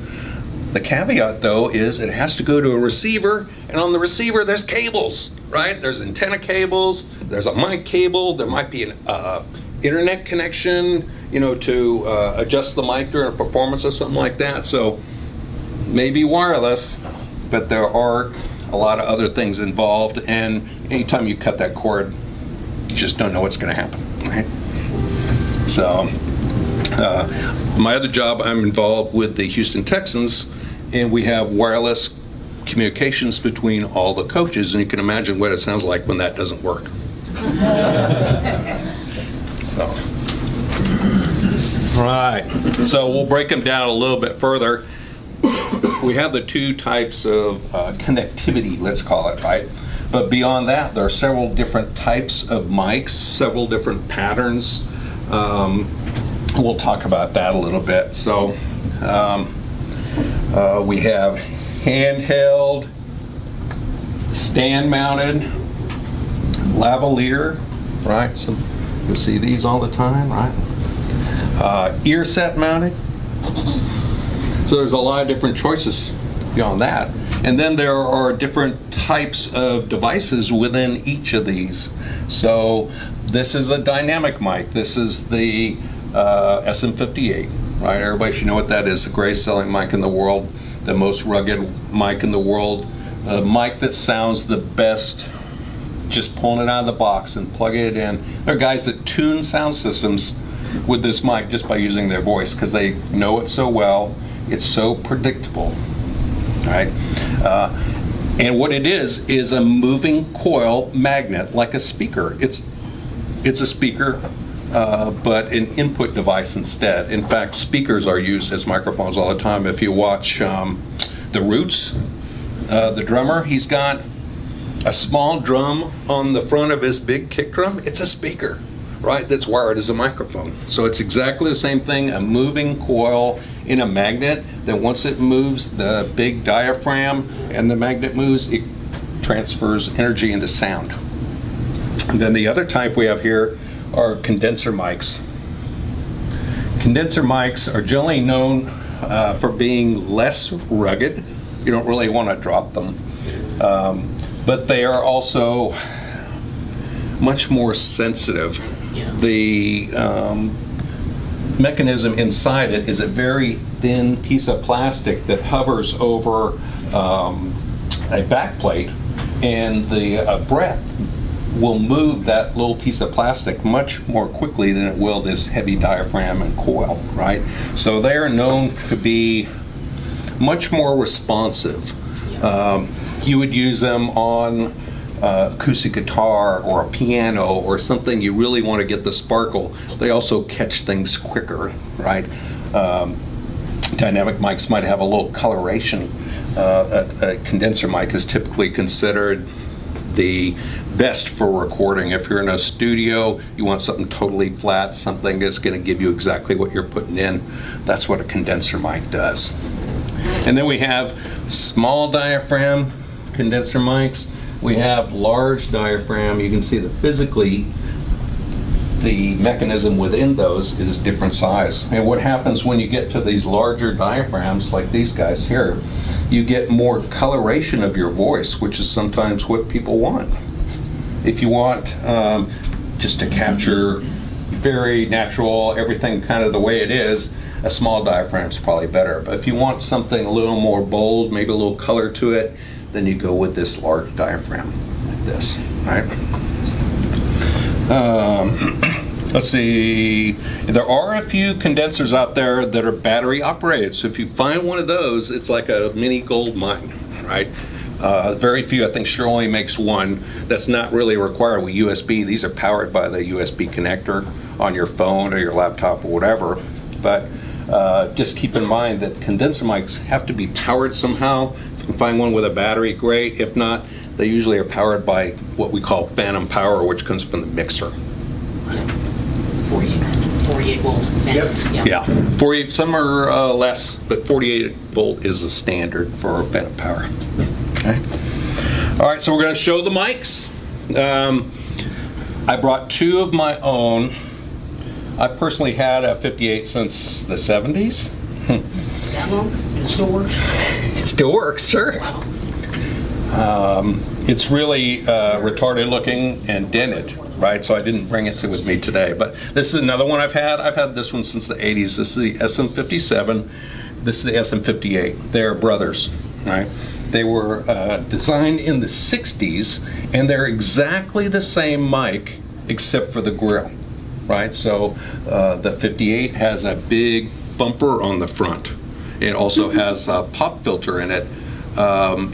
The caveat, though, is it has to go to a receiver, and on the receiver there's cables, right? There's antenna cables, there's a mic cable, there might be an internet connection, to adjust the mic during a performance or something like that. So maybe wireless, but there are a lot of other things involved, and anytime you cut that cord, you just don't know what's going to happen, right? So my other job, I'm involved with the Houston Texans, and we have wireless communications between all the coaches, and you can imagine what it sounds like when that doesn't work. Right, so we'll break them down a little bit further. We have the two types of connectivity, let's call it, right? But beyond that, there are several different types of mics, several different patterns. We'll talk about that a little bit. So we have handheld, stand-mounted, lavalier, right? So you'll see these all the time, right? Ear set mounted. So there's a lot of different choices beyond that. And then there are different types of devices within each of these. So this is a dynamic mic. This is the SM58, right? Everybody should know what that is, the greatest selling mic in the world, the most rugged mic in the world, a mic that sounds the best just pulling it out of the box and plugging it in. There are guys that tune sound systems with this mic just by using their voice because they know it so well. It's so predictable, right? And what it is a moving coil magnet, like a speaker. It's a speaker, but an input device instead. In fact, speakers are used as microphones all the time. If you watch The Roots, the drummer, he's got a small drum on the front of his big kick drum. It's a speaker, right, that's wired as a microphone. So it's exactly the same thing, a moving coil in a magnet that once it moves the big diaphragm and the magnet moves, it transfers energy into sound. And then the other type we have here are condenser mics. Condenser mics are generally known for being less rugged. You don't really want to drop them. But they are also much more sensitive. Yeah. The mechanism inside it is a very thin piece of plastic that hovers over a back plate, and the breath will move that little piece of plastic much more quickly than it will this heavy diaphragm and coil, right? So they are known to be much more responsive. You would use them on acoustic guitar or a piano or something you really want to get the sparkle. They also catch things quicker, right? Dynamic mics might have a little coloration. A condenser mic is typically considered the best for recording. If you're in a studio, you want something totally flat, something that's going to give you exactly what you're putting in. That's what a condenser mic does. And then we have small diaphragm condenser mics. We have large diaphragm. You can see that physically the mechanism within those is a different size. And what happens when you get to these larger diaphragms like these guys here, you get more coloration of your voice, which is sometimes what people want. If you want just to capture very natural, everything kind of the way it is, a small diaphragm is probably better. But if you want something a little more bold, maybe a little color to it, then you go with this large diaphragm like this, right? Let's see, there are a few condensers out there that are battery operated. So if you find one of those, it's like a mini gold mine, right? Very few, I think Shure only makes one that's not really required with USB. These are powered by the USB connector on your phone or your laptop or whatever. But just keep in mind that condenser mics have to be powered somehow. If you can find one with a battery, great. If not, they usually are powered by what we call phantom power, which comes from the mixer. 48 volt. Yep. Yeah. 48. Some are less, but 48 volt is the standard for phantom power. Okay. All right. So we're going to show the mics. I brought two of my own. I've personally had a 58 since the 70s. That long? And it still works? It still works, sure. It's really retarded looking and dented, right? So I didn't bring it with me today. But this is another one I've had. I've had this one since the 80s. This is the SM57. This is the SM58. They're brothers, right? They were designed in the 60s, and they're exactly the same mic except for the grill, right? So the 58 has a big bumper on the front. It also has a pop filter in it.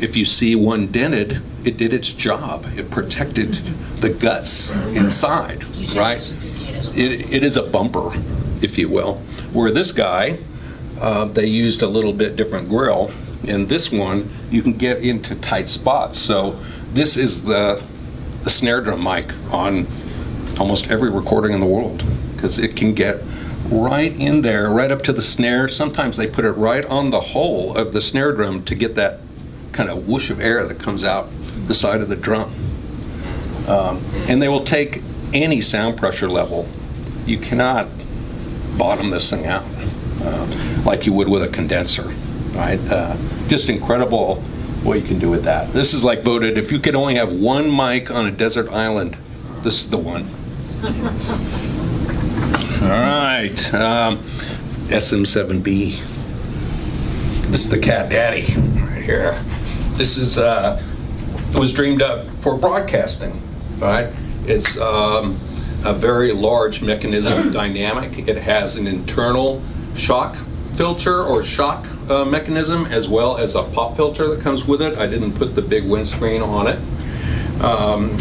If you see one dented, it did its job. It protected the guts inside, right? It is a bumper, if you will. Where this guy, they used a little bit different grill. In this one, you can get into tight spots. So this is the snare drum mic on almost every recording in the world, because it can get right in there, right up to the snare. Sometimes they put it right on the hole of the snare drum to get that kind of whoosh of air that comes out the side of the drum. And they will take any sound pressure level. You cannot bottom this thing out like you would with a condenser, right? Just incredible what you can do with that. This is like voted, if you could only have one mic on a desert island, this is the one. All right, SM7B. This is the Cat Daddy right here. This is was dreamed up for broadcasting, right? It's a very large mechanism, dynamic. It has an internal shock filter or shock mechanism, as well as a pop filter that comes with it. I didn't put the big windscreen on it.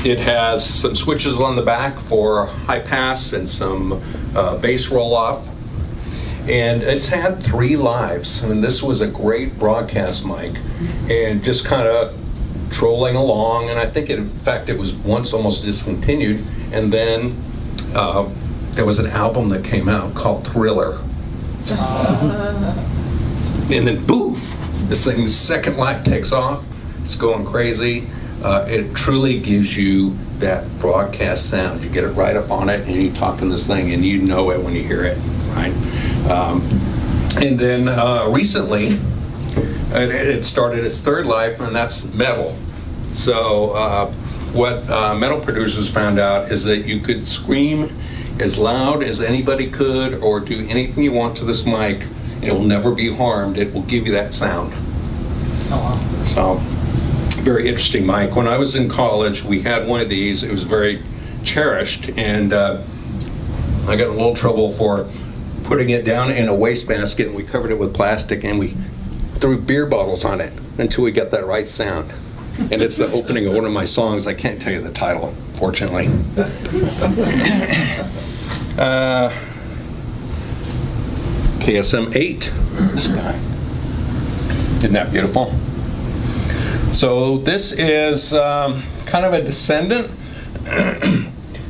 It has some switches on the back for high pass and some bass roll off. And it's had 3 lives. I mean, this was a great broadcast mic, and just kind of trolling along. And I think, in fact, it was once almost discontinued. And then there was an album that came out called Thriller. And then, boof, this thing's second life takes off. It's going crazy. It truly gives you that broadcast sound. You get it right up on it, and you talk in this thing, and you know it when you hear it, right? And then recently, it started its 3rd life, and that's metal. So what metal producers found out is that you could scream as loud as anybody could, or do anything you want to this mic, and it will never be harmed. It will give you that sound. Oh, wow. So, very interesting mic. When I was in college, we had one of these. It was very cherished, and I got in a little trouble for putting it down in a wastebasket, and we covered it with plastic, and we threw beer bottles on it until we got that right sound. And it's the opening of one of my songs. I can't tell you the title, fortunately. KSM8, this guy. Isn't that beautiful? So this is kind of a descendant.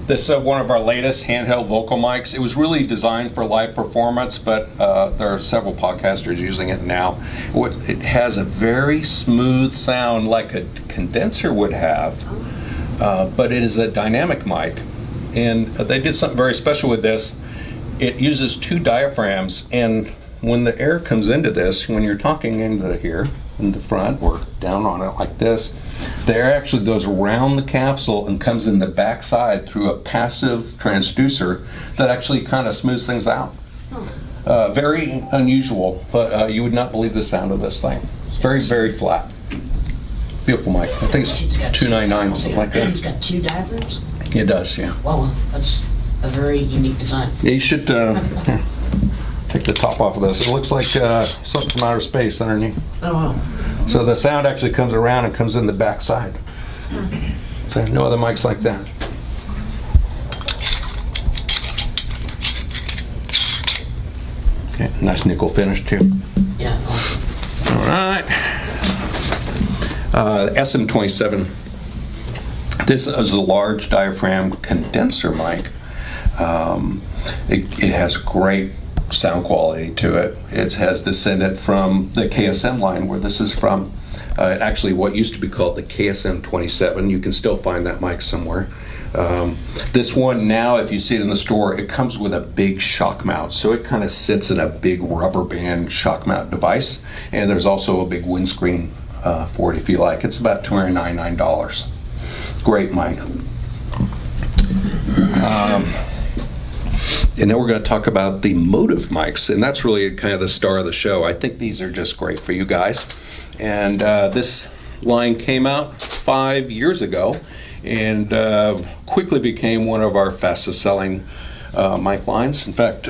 This is one of our latest handheld vocal mics. It was really designed for live performance, but there are several podcasters using it now. It has a very smooth sound like a condenser would have, but it is a dynamic mic. And they did something very special with this. It uses 2 diaphragms, and when the air comes into this, when you're talking into here, in the front or down on it like this, the air actually goes around the capsule and comes in the back side through a passive transducer that actually kind of smooths things out. Very unusual, but you would not believe the sound of this thing. It's very, very flat. Beautiful mic. I think it's 299, something like that. It's got 2 diaphragms? It does, yeah. Wow, that's a very unique design. Yeah, you should take the top off of this. It looks like something from outer space underneath. Oh, wow. So the sound actually comes around and comes in the back side. So no other mics like that. Okay, nice nickel finish too. Yeah. All right. SM27. This is a large diaphragm condenser mic. It has great sound quality to it. It has descended from the KSM line where this is from. Actually, what used to be called the KSM 27. You can still find that mic somewhere. This one now, if you see it in the store, it comes with a big shock mount. So it kind of sits in a big rubber band shock mount device. And there's also a big windscreen for it if you like. It's about $299. Great mic. And then we're going to talk about the Motive mics, and that's really kind of the star of the show. I think these are just great for you guys. And this line came out 5 years ago and quickly became one of our fastest selling mic lines. In fact,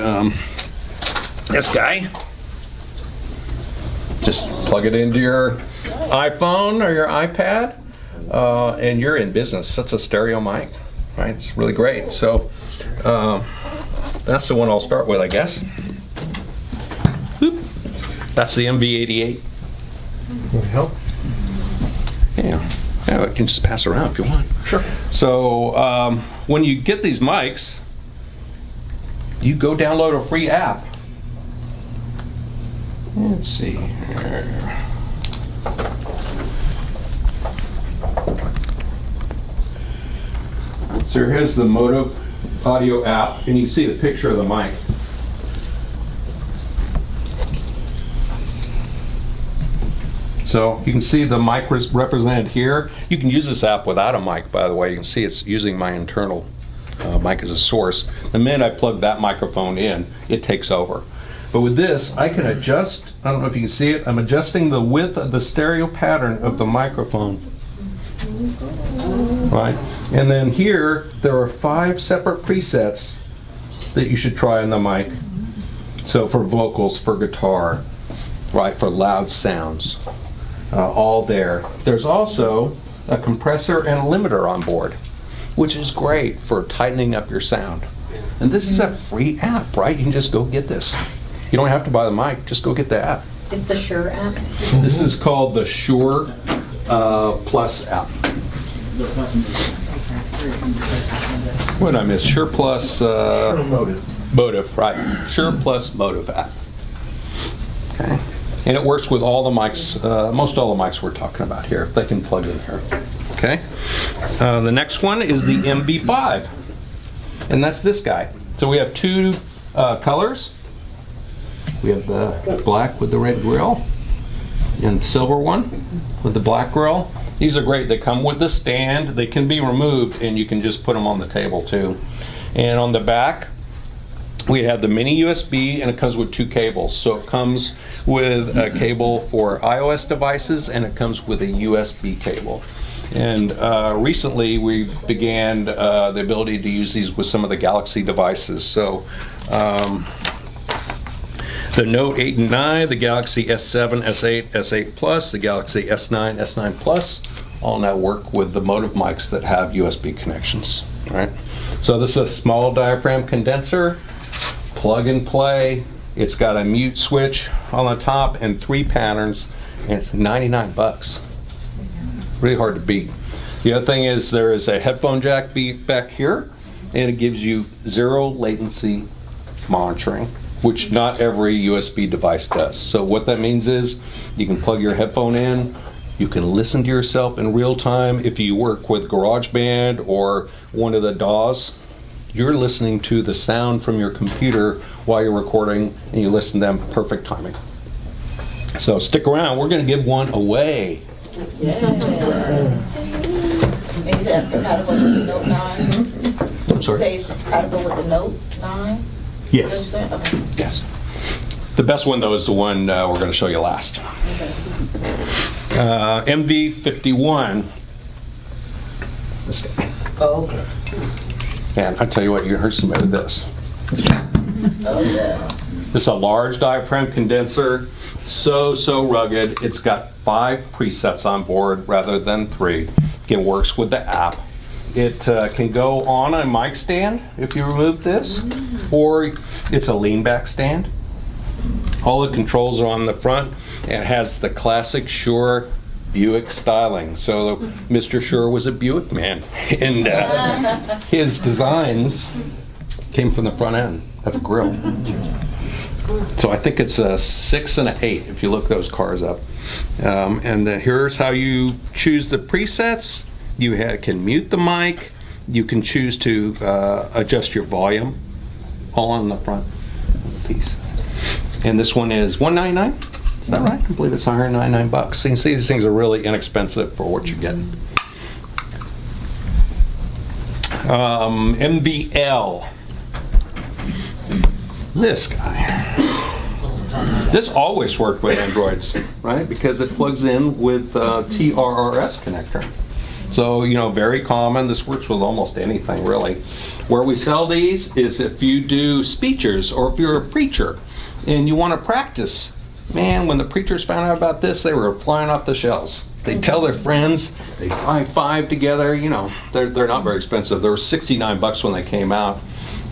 this guy, just plug it into your iPhone or your iPad, and you're in business. That's a stereo mic, right? It's really great. So that's the one I'll start with, I guess. Whoop. That's the MV88. Want to help? Yeah, I can just pass around if you want. Sure. So when you get these mics, you go download a free app. Let's see here. So here's the Motive audio app, and you can see the picture of the mic. So you can see the mic represented here. You can use this app without a mic, by the way. You can see it's using my internal mic as a source. The minute I plug that microphone in, it takes over. But with this, I can adjust, I don't know if you can see it, I'm adjusting the width of the stereo pattern of the microphone. Right? And then here, there are 5 separate presets that you should try on the mic. So for vocals, for guitar, right, for loud sounds, all there. There's also a compressor and a limiter on board, which is great for tightening up your sound. And this is a free app, right? You can just go get this. You don't have to buy the mic, just go get the app. It's the Shure app? This is called the Shure Plus app. What did I miss? Shure Plus Motive, right. Shure Plus Motive app. Okay. And it works with all the mics, most all the mics we're talking about here, if they can plug in here. Okay. The next one is the MB5. And that's this guy. So we have 2 colors. We have the black with the red grill and the silver one with the black grill. These are great. They come with the stand. They can be removed, and you can just put them on the table too. And on the back, we have the mini USB, and it comes with 2 cables. So it comes with a cable for iOS devices, and it comes with a USB cable. And recently, we began the ability to use these with some of the Galaxy devices. So the Note 8 and 9, the Galaxy S7, S8, S8 Plus, the Galaxy S9, S9 Plus, all now work with the Motive mics that have USB connections. Right? So this is a small diaphragm condenser, plug and play. It's got a mute switch on the top and 3 patterns, and it's $99. Really hard to beat. The other thing is there is a headphone jack back here, and it gives you 0 latency monitoring, which not every USB device does. So what that means is you can plug your headphone in, you can listen to yourself in real time. If you work with GarageBand or one of the DAWs, you're listening to the sound from your computer while you're recording, and you listen to them, perfect timing. So stick around, we're gonna give one away. Yeah. Maybe that's compatible with the Note 9. I'm sorry? Say it's compatible with the Note 9? Yes. Okay. Yes. The best one, though, is the one we're going to show you last. MV51. This guy. Oh, okay. And I tell you what, you heard somebody with this. Oh, yeah. This is a large diaphragm condenser. So rugged. It's got 5 presets on board rather than 3. It works with the app. It can go on a mic stand if you remove this, or it's a lean back stand. All the controls are on the front, and it has the classic Shure Buick styling. So Mr. Shure was a Buick man, and his designs came from the front end of a grill. So I think it's a 6 and an 8 if you look those cars up. And here's how you choose the presets. You can mute the mic, You can choose to adjust your volume, all on the front piece. And this one is $199. Is that right? I believe it's $199. So you can see these things are really inexpensive for what you're getting. MBL. This guy. This always worked with Androids, right? Because it plugs in with TRRS connector. So, you know, very common. This works with almost anything, really. Where we sell these is if you do speeches or if you're a preacher and you want to practice. Man, when the preachers found out about this, they were flying off the shelves. They tell their friends, they buy 5 together. You know, they're not very expensive. They were $69 when they came out.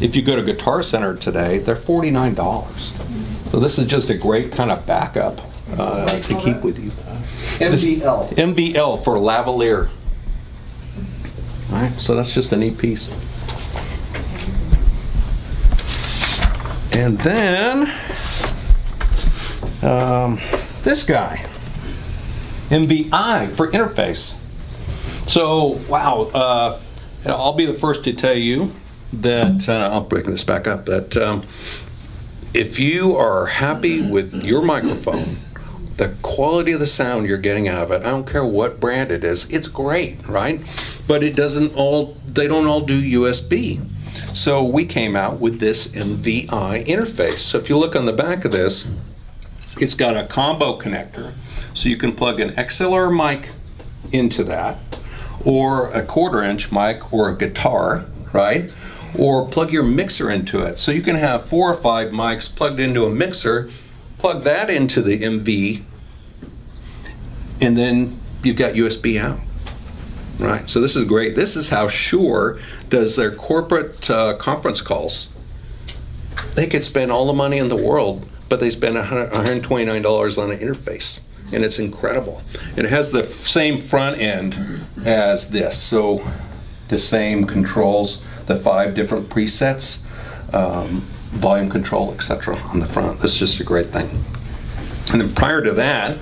If you go to Guitar Center today, they're $49. So this is just a great kind of backup to keep with you. MBL. MBL for lavalier. All right, so that's just a neat piece. And then this guy, MVI for interface. So, wow, I'll be the first to tell you that, I'll bring this back up, that if you are happy with your microphone, the quality of the sound you're getting out of it, I don't care what brand it is, it's great, right? But they don't all do USB. So we came out with this MVI interface. So if you look on the back of this, it's got a combo connector. So you can plug an XLR mic into that, or a 1/4-inch mic, or a guitar, right? Or plug your mixer into it. So you can have 4 or 5 mics plugged into a mixer, plug that into the MV, and then you've got USB out, right? So this is great. This is how Shure does their corporate conference calls. They could spend all the money in the world, but they spend $129 on an interface, and it's incredible. And it has the same front end as this, so the same controls, the 5 different presets, volume control, etc. on the front. That's just a great thing. And then prior to that,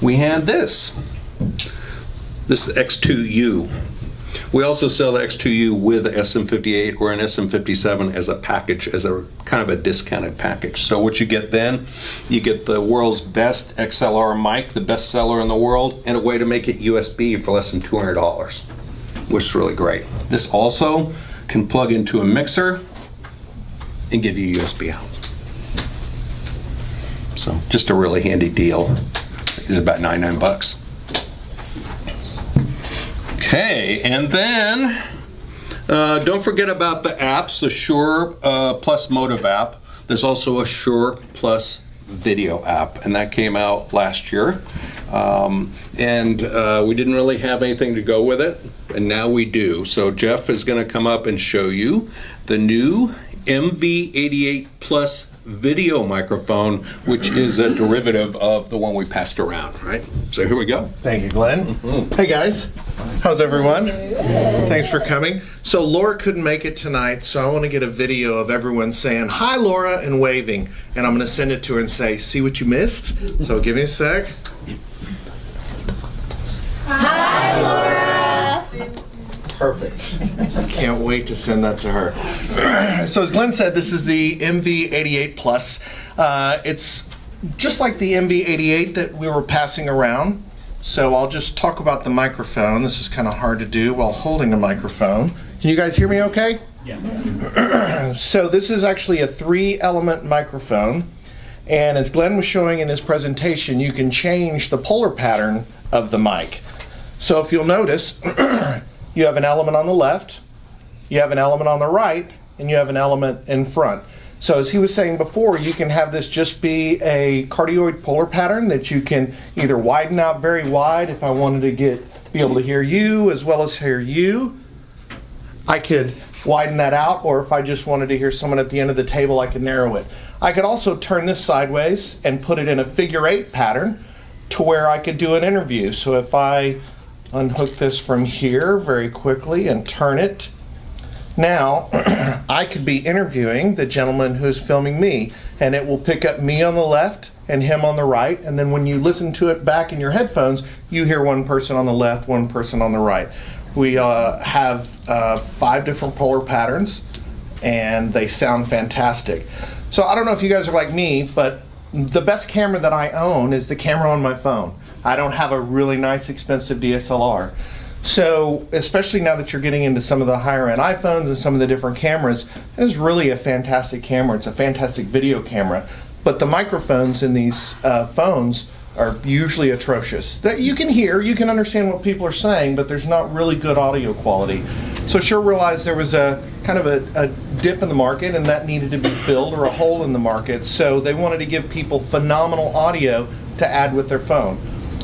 we had this. This is X2U. We also sell the X2U with the SM58 or an SM57 as a package, as a kind of a discounted package. So what you get then, you get the world's best XLR mic, the best seller in the world, and a way to make it USB for less than $200, which is really great. This also can plug into a mixer and give you USB out. So just a really handy deal. It's about $99. Okay, and then don't forget about the apps, the Shure Plus Motive app. There's also a Shure Plus Video app, and that came out last year. And we didn't really have anything to go with it, and now we do. So Jeff is going to come up and show you the new MV88 Plus video microphone, which is a derivative of the one we passed around, right? So here we go. Thank you, Glenn. Hey guys, how's everyone? Thanks for coming. So Laura couldn't make it tonight, so I want to get a video of everyone saying, "Hi Laura," and waving, and I'm going to send it to her and say, "See what you missed?" So give me a sec. Hi, Laura. Perfect. Can't wait to send that to her. So as Glenn said, this is the MV88 Plus. It's just like the MV88 that we were passing around. So I'll just talk about the microphone. This is kind of hard to do while holding a microphone. Can you guys hear me okay? Yeah. So this is actually a 3-element microphone. And as Glenn was showing in his presentation, you can change the polar pattern of the mic. So if you'll notice, you have an element on the left, you have an element on the right, and you have an element in front. So as he was saying before, you can have this just be a cardioid polar pattern that you can either widen out very wide if I wanted to be able to hear you as well as hear you. I could widen that out, or if I just wanted to hear someone at the end of the table, I could narrow it. I could also turn this sideways and put it in a figure 8 pattern to where I could do an interview. So if I unhook this from here very quickly and turn it, now I could be interviewing the gentleman who's filming me, and it will pick up me on the left and him on the right, and then when you listen to it back in your headphones, you hear one person on the left, one person on the right. We have 5 different polar patterns, and they sound fantastic. So I don't know if you guys are like me, but the best camera that I own is the camera on my phone. I don't have a really nice, expensive DSLR. So, especially now that you're getting into some of the higher end iPhones and some of the different cameras, it is really a fantastic camera. It's a fantastic video camera. But the microphones in these phones are usually atrocious. That you can hear, you can understand what people are saying, but there's not really good audio quality. So Shure realized there was a kind of a dip in the market, and that needed to be filled, or a hole in the market. So they wanted to give people phenomenal audio to add with their phone.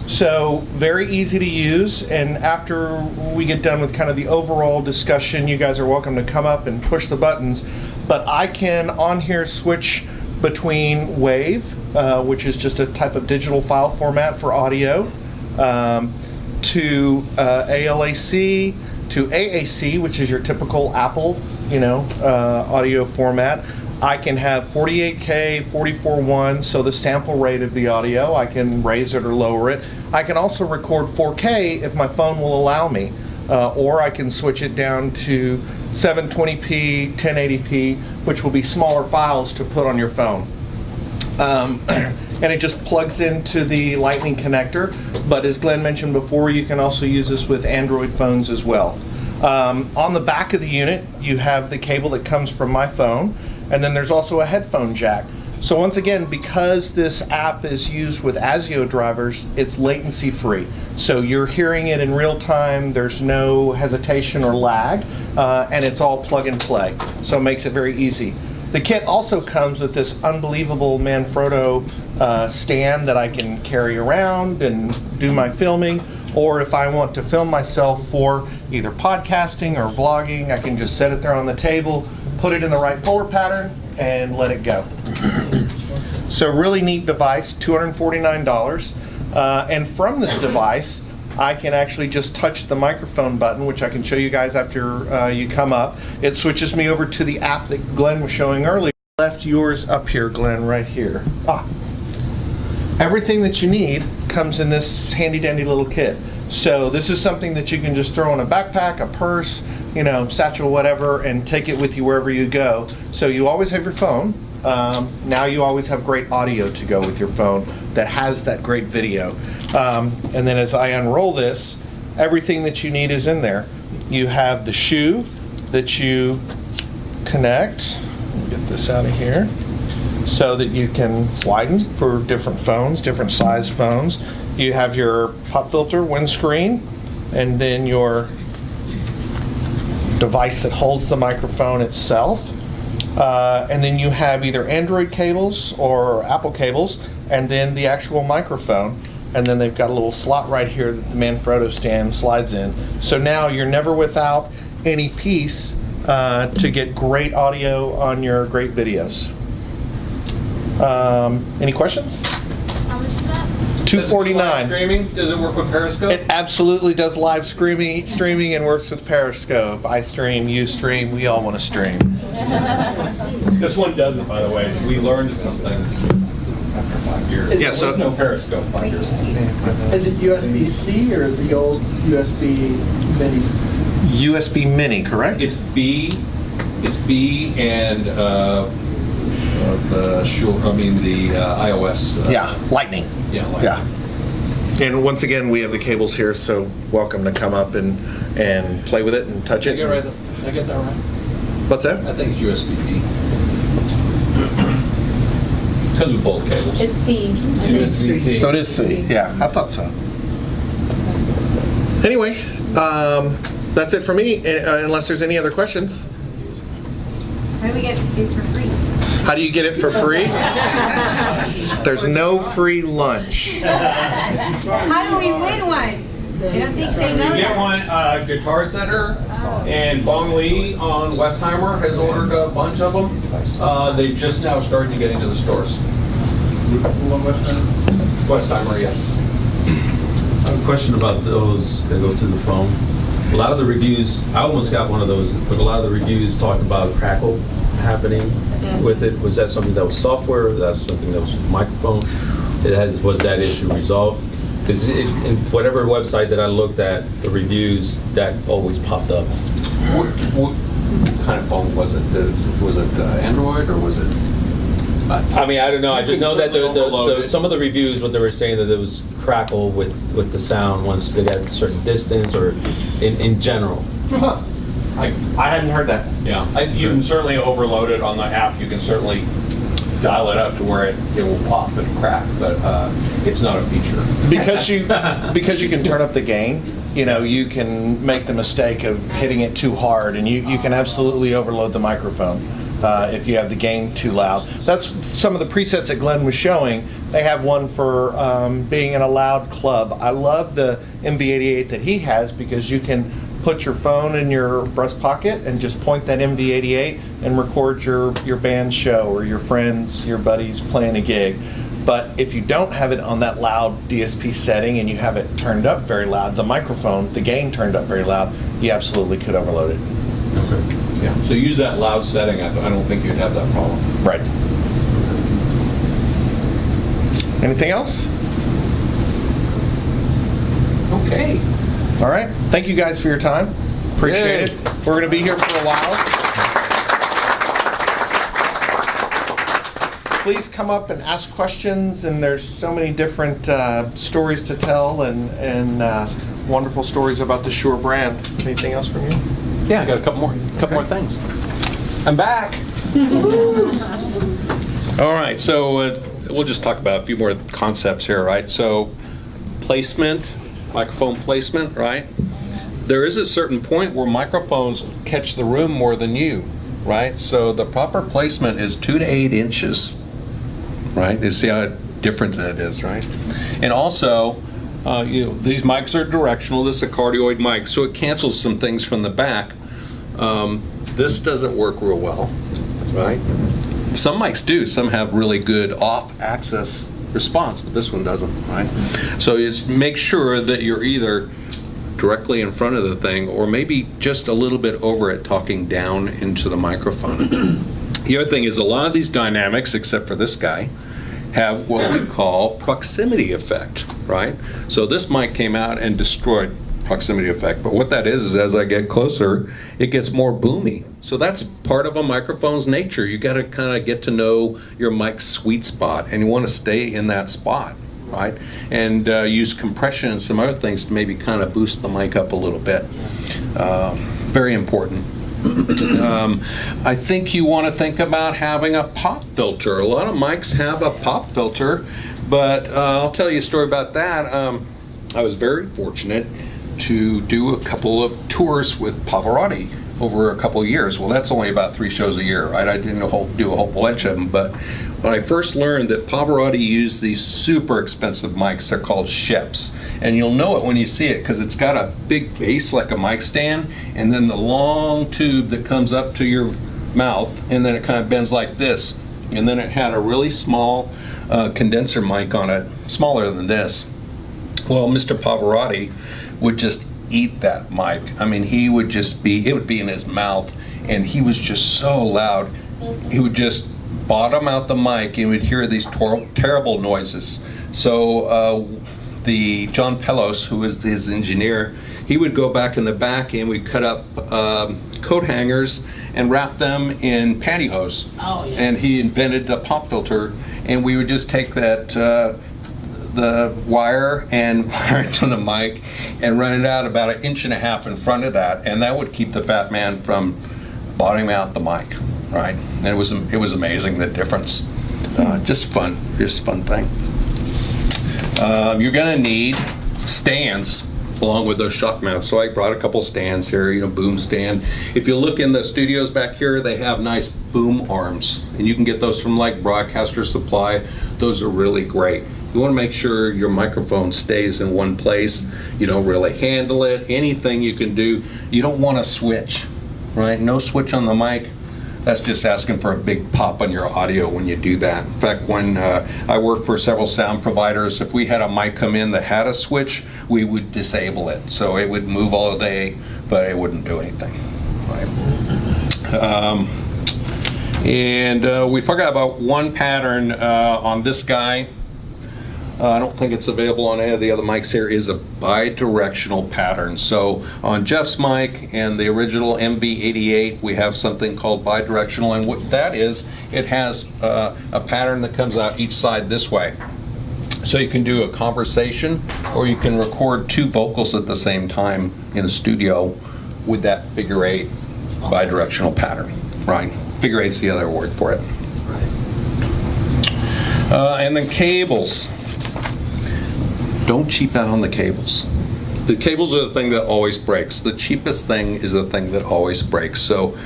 So very easy to use, and after we get done with kind of the overall discussion, you guys are welcome to come up and push the buttons. But I can on here switch between WAVE, which is just a type of digital file format for audio, to ALAC, to AAC, which is your typical Apple, audio format. I can have 48K, 44.1, so the sample rate of the audio, I can raise it or lower it. I can also record 4K if my phone will allow me, or I can switch it down to 720p, 1080p, which will be smaller files to put on your phone. And it just plugs into the Lightning connector, but as Glenn mentioned before, you can also use this with Android phones as well. On the back of the unit, you have the cable that comes from my phone, and then there's also a headphone jack. So once again, because this app is used with ASIO drivers, it's latency free. So you're hearing it in real time, there's no hesitation or lag, and it's all plug and play. So it makes it very easy. The kit also comes with this unbelievable Manfrotto stand that I can carry around and do my filming, or if I want to film myself for either podcasting or vlogging, I can just set it there on the table, put it in the right polar pattern, and let it go. So really neat device, $249. And from this device, I can actually just touch the microphone button, which I can show you guys after you come up. It switches me over to the app that Glenn was showing earlier. Left yours up here, Glenn, right here. Everything that you need comes in this handy dandy little kit. So this is something that you can just throw in a backpack, a purse, satchel, whatever, and take it with you wherever you go. So you always have your phone. Now you always have great audio to go with your phone that has that great video. And then as I unroll this, everything that you need is in there. You have the shoe that you connect. Let me get this out of here. So that you can widen for different phones, different size phones. You have your pop filter, windscreen, and then your device that holds the microphone itself. And then you have either Android cables or Apple cables, and then the actual microphone. And then they've got a little slot right here that the Manfrotto stand slides in. So now you're never without any piece to get great audio on your great videos. Any questions? How much is that? $249. Streaming? Does it work with Periscope? It absolutely does live streaming and works with Periscope. I stream, you stream, we all want to stream. This one doesn't, by the way, so we learned something after 5 years. Yeah, so no Periscope 5 years ago. Is it USB-C or the old USB mini? USB mini, correct? It's B and the iOS. Yeah, Lightning. Yeah, Lightning. Yeah. And once again, we have the cables here, so welcome to come up and play with it and touch it. Did I get that right? What's that? I think it's USB-B. It comes with both cables. It's C. USB-C. So it is C. Yeah, I thought so. Anyway, that's it for me, unless there's any other questions. How do we get it for free? How do you get it for free? There's no free lunch. How do we win one? I don't think they know You get that. one, Guitar Center, and Bong Lee on Westheimer has ordered a bunch of them. They just now starting to get into the stores. Westheimer, yeah. I have a question about those that go to the phone. A lot of the reviews, I almost got one of those, but a lot of the reviews talked about crackle happening with it. Was that something that was software? Was that something that was microphone? Was that issue resolved? Because in whatever website that I looked at, the reviews, that always popped up. What kind of phone was it? Was it Android or was it? I mean, I don't know. I just know that overload it. some of the reviews, what they were saying, that it was crackle with the sound once they got a certain distance, or in general. I hadn't heard that. Yeah, you can certainly overload it on the app. You can certainly dial it up to where it will pop and crack, but it's not a feature. Because you can turn up the gain. You know, you can make the mistake of hitting it too hard, and you can absolutely overload the microphone if you have the gain too loud. That's some of the presets that Glenn was showing. They have one for being in a loud club. I love the MV88 that he has, because you can put your phone in your breast pocket and just point that MV88 and record your band's show, or your friends, your buddies playing a gig. But if you don't have it on that loud DSP setting and you have it turned up very loud, the microphone, the gain turned up very loud, you absolutely could overload it. Okay. Yeah. So use that loud setting. I don't think you'd have that problem. Right. Anything else? Okay. All right. Thank you guys for your time. Appreciate it. We're going to be here for a while. Please come up and ask questions, and there's so many different stories to tell, and wonderful stories about the Shure brand. Anything else from you? Yeah, I got a couple more things. I'm back. All right, so we'll just talk about a few more concepts here, right? So placement, microphone placement, right? There is a certain point where microphones catch the room more than you, right? So the proper placement is 2 to 8 inches, right? You see how different that is, right? And also, these mics are directional. This is a cardioid mic, so it cancels some things from the back. This doesn't work real well, right? Some mics do. Some have really good off-axis response, but this one doesn't, right? So just make sure that you're either directly in front of the thing, or maybe just a little bit over it, talking down into the microphone. The other thing is, a lot of these dynamics, except for this guy, have what we call proximity effect, right? So this mic came out and destroyed proximity effect, but what that is as I get closer, it gets more boomy. So that's part of a microphone's nature. You got to kind of get to know your mic's sweet spot, and you want to stay in that spot, right? And use compression and some other things to maybe kind of boost the mic up a little bit. Very important. I think you want to think about having a pop filter. A lot of mics have a pop filter, but I'll tell you a story about that. I was very fortunate to do a couple of tours with Pavarotti over a couple of years. Well, that's only about 3 shows a year, right? I didn't do a whole bunch of them, but when I first learned that Pavarotti used these super expensive mics, they're called Sheps, and you'll know it when you see it, because it's got a big base like a mic stand, and then the long tube that comes up to your mouth, and then it kind of bends like this, and then it had a really small condenser mic on it, smaller than this. Well, Mr. Pavarotti would just eat that mic. I mean, it would be in his mouth, and he was just so loud. He would just bottom out the mic, and we'd hear these terrible noises. So the John Pelos, who was his engineer, he would go back in the back, and we'd cut up coat hangers and wrap them in pantyhose. Oh, yeah. And he invented a pop filter, and we would just take that the wire and wire it to the mic and run it out about 1.5 inches in front of that, and that would keep the fat man from bottoming out the mic, right? And it was amazing, the difference. Just fun thing. You're gonna need stands along with those shock mounts. So I brought a couple stands here, boom stand. If you look in the studios back here, they have nice boom arms, and you can get those from like Broadcaster Supply. Those are really great. You want to make sure your microphone stays in one place. You don't really handle it. Anything you can do. You don't want to switch, right? No switch on the mic. That's just asking for a big pop on your audio when you do that. In fact, when I worked for several sound providers, if we had a mic come in that had a switch, we would disable it. So it would move all day, but it wouldn't do anything, right? And we forgot about one pattern on this guy. I don't think it's available on any of the other mics here, is a bi-directional pattern. So on Jeff's mic and the original MV88, we have something called bi-directional, and what that is, it has a pattern that comes out each side this way. So you can do a conversation, or you can record two vocals at the same time in a studio with that figure 8 bi-directional pattern, right? Figure 8's the other word for it. And then cables. Don't cheap out on the cables. The cables are the thing that always breaks. The cheapest thing is the thing that always breaks. So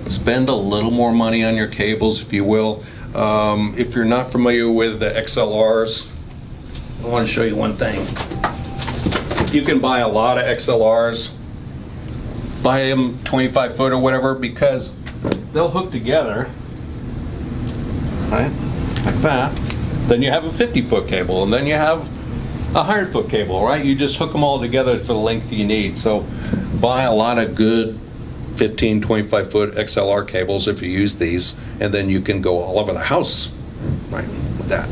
spend a little more money on your cables, if you will. If you're not familiar with the XLRs, I want to show you one thing. You can buy a lot of XLRs, buy them 25 foot or whatever, because they'll hook together, right, like that. Then you have a 50-foot cable, and then you have a 100-foot cable, right? You just hook them all together for the length you need. So buy a lot of good 15, 25-foot XLR cables if you use these, and then you can go all over the house, right, with that.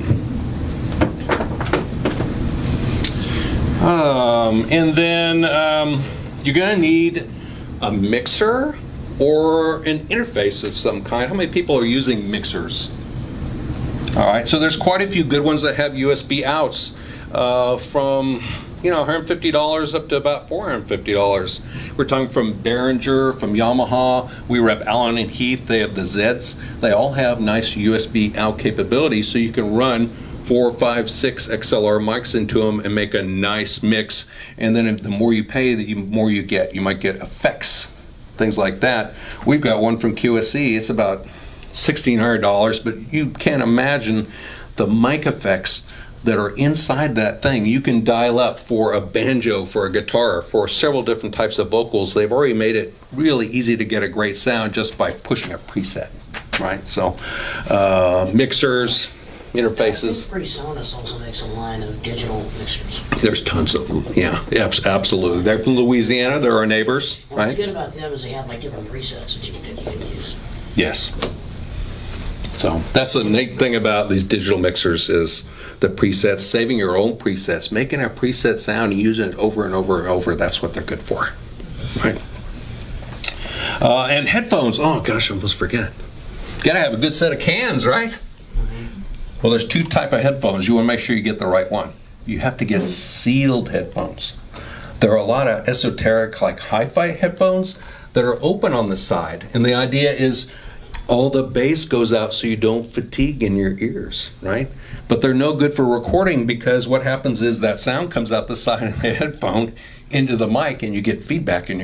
And then you're going to need a mixer or an interface of some kind. How many people are using mixers? All right, so there's quite a few good ones that have USB outs from $150 up to about $450. We're talking from Behringer, from Yamaha. We rep Allen and Heath. They have the Zeds. They all have nice USB out capability, so you can run 4, 5, 6 XLR mics into them and make a nice mix. And then the more you pay, the more you get. You might get effects, things like that. We've got one from QSC. It's about $1,600, but you can't imagine the mic effects that are inside that thing. You can dial up for a banjo, for a guitar, for several different types of vocals. They've already made it really easy to get a great sound just by pushing a preset, right? So mixers, interfaces. PreSonus also makes a line of digital mixers. There's tons of them. Yeah, absolutely. They're from Louisiana. They're our neighbors, And right? what's good about them is they have like different presets that you can use. Yes. So that's the neat thing about these digital mixers is the presets, saving your own presets, making a preset sound and using it over and over and over. That's what they're good for, right? And headphones. Oh gosh, I almost forget. Got to have a good set of cans, right? Well, there's two type of headphones. You want to make sure you get the right one. You have to get sealed headphones. There are a lot of esoteric, like hi-fi headphones that are open on the side, and the idea is all the bass goes out so you don't fatigue in your ears, right? But they're no good for recording, because what happens is that sound comes out the side of the headphone into the mic, and you get feedback in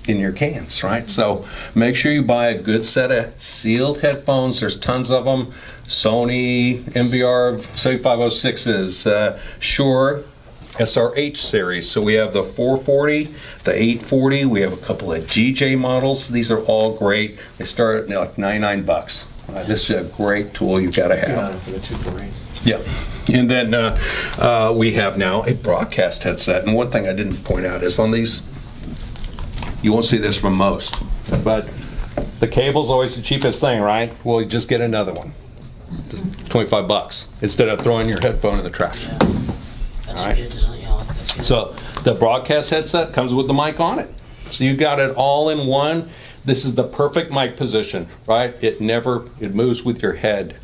your cans, right? So make sure you buy a good set of sealed headphones. There's tons of them. Sony MVR 7506s, Shure SRH series. So we have the 440, the 840. We have a couple of GJ models. These are all great. They start at like $99. This is a great tool you've got to have. For the 240. Yeah. And then we have now a broadcast headset. And one thing I didn't point out is on these, you won't see this from most, but the cable's always the cheapest thing, right? Well, you just get another one. Just $25 instead of throwing your headphone in the trash. Yeah. That's All right. a good design. Yeah, that's good. So the broadcast headset comes with the mic on it. So you got it all in one. This is the perfect mic position, right? It moves with your head.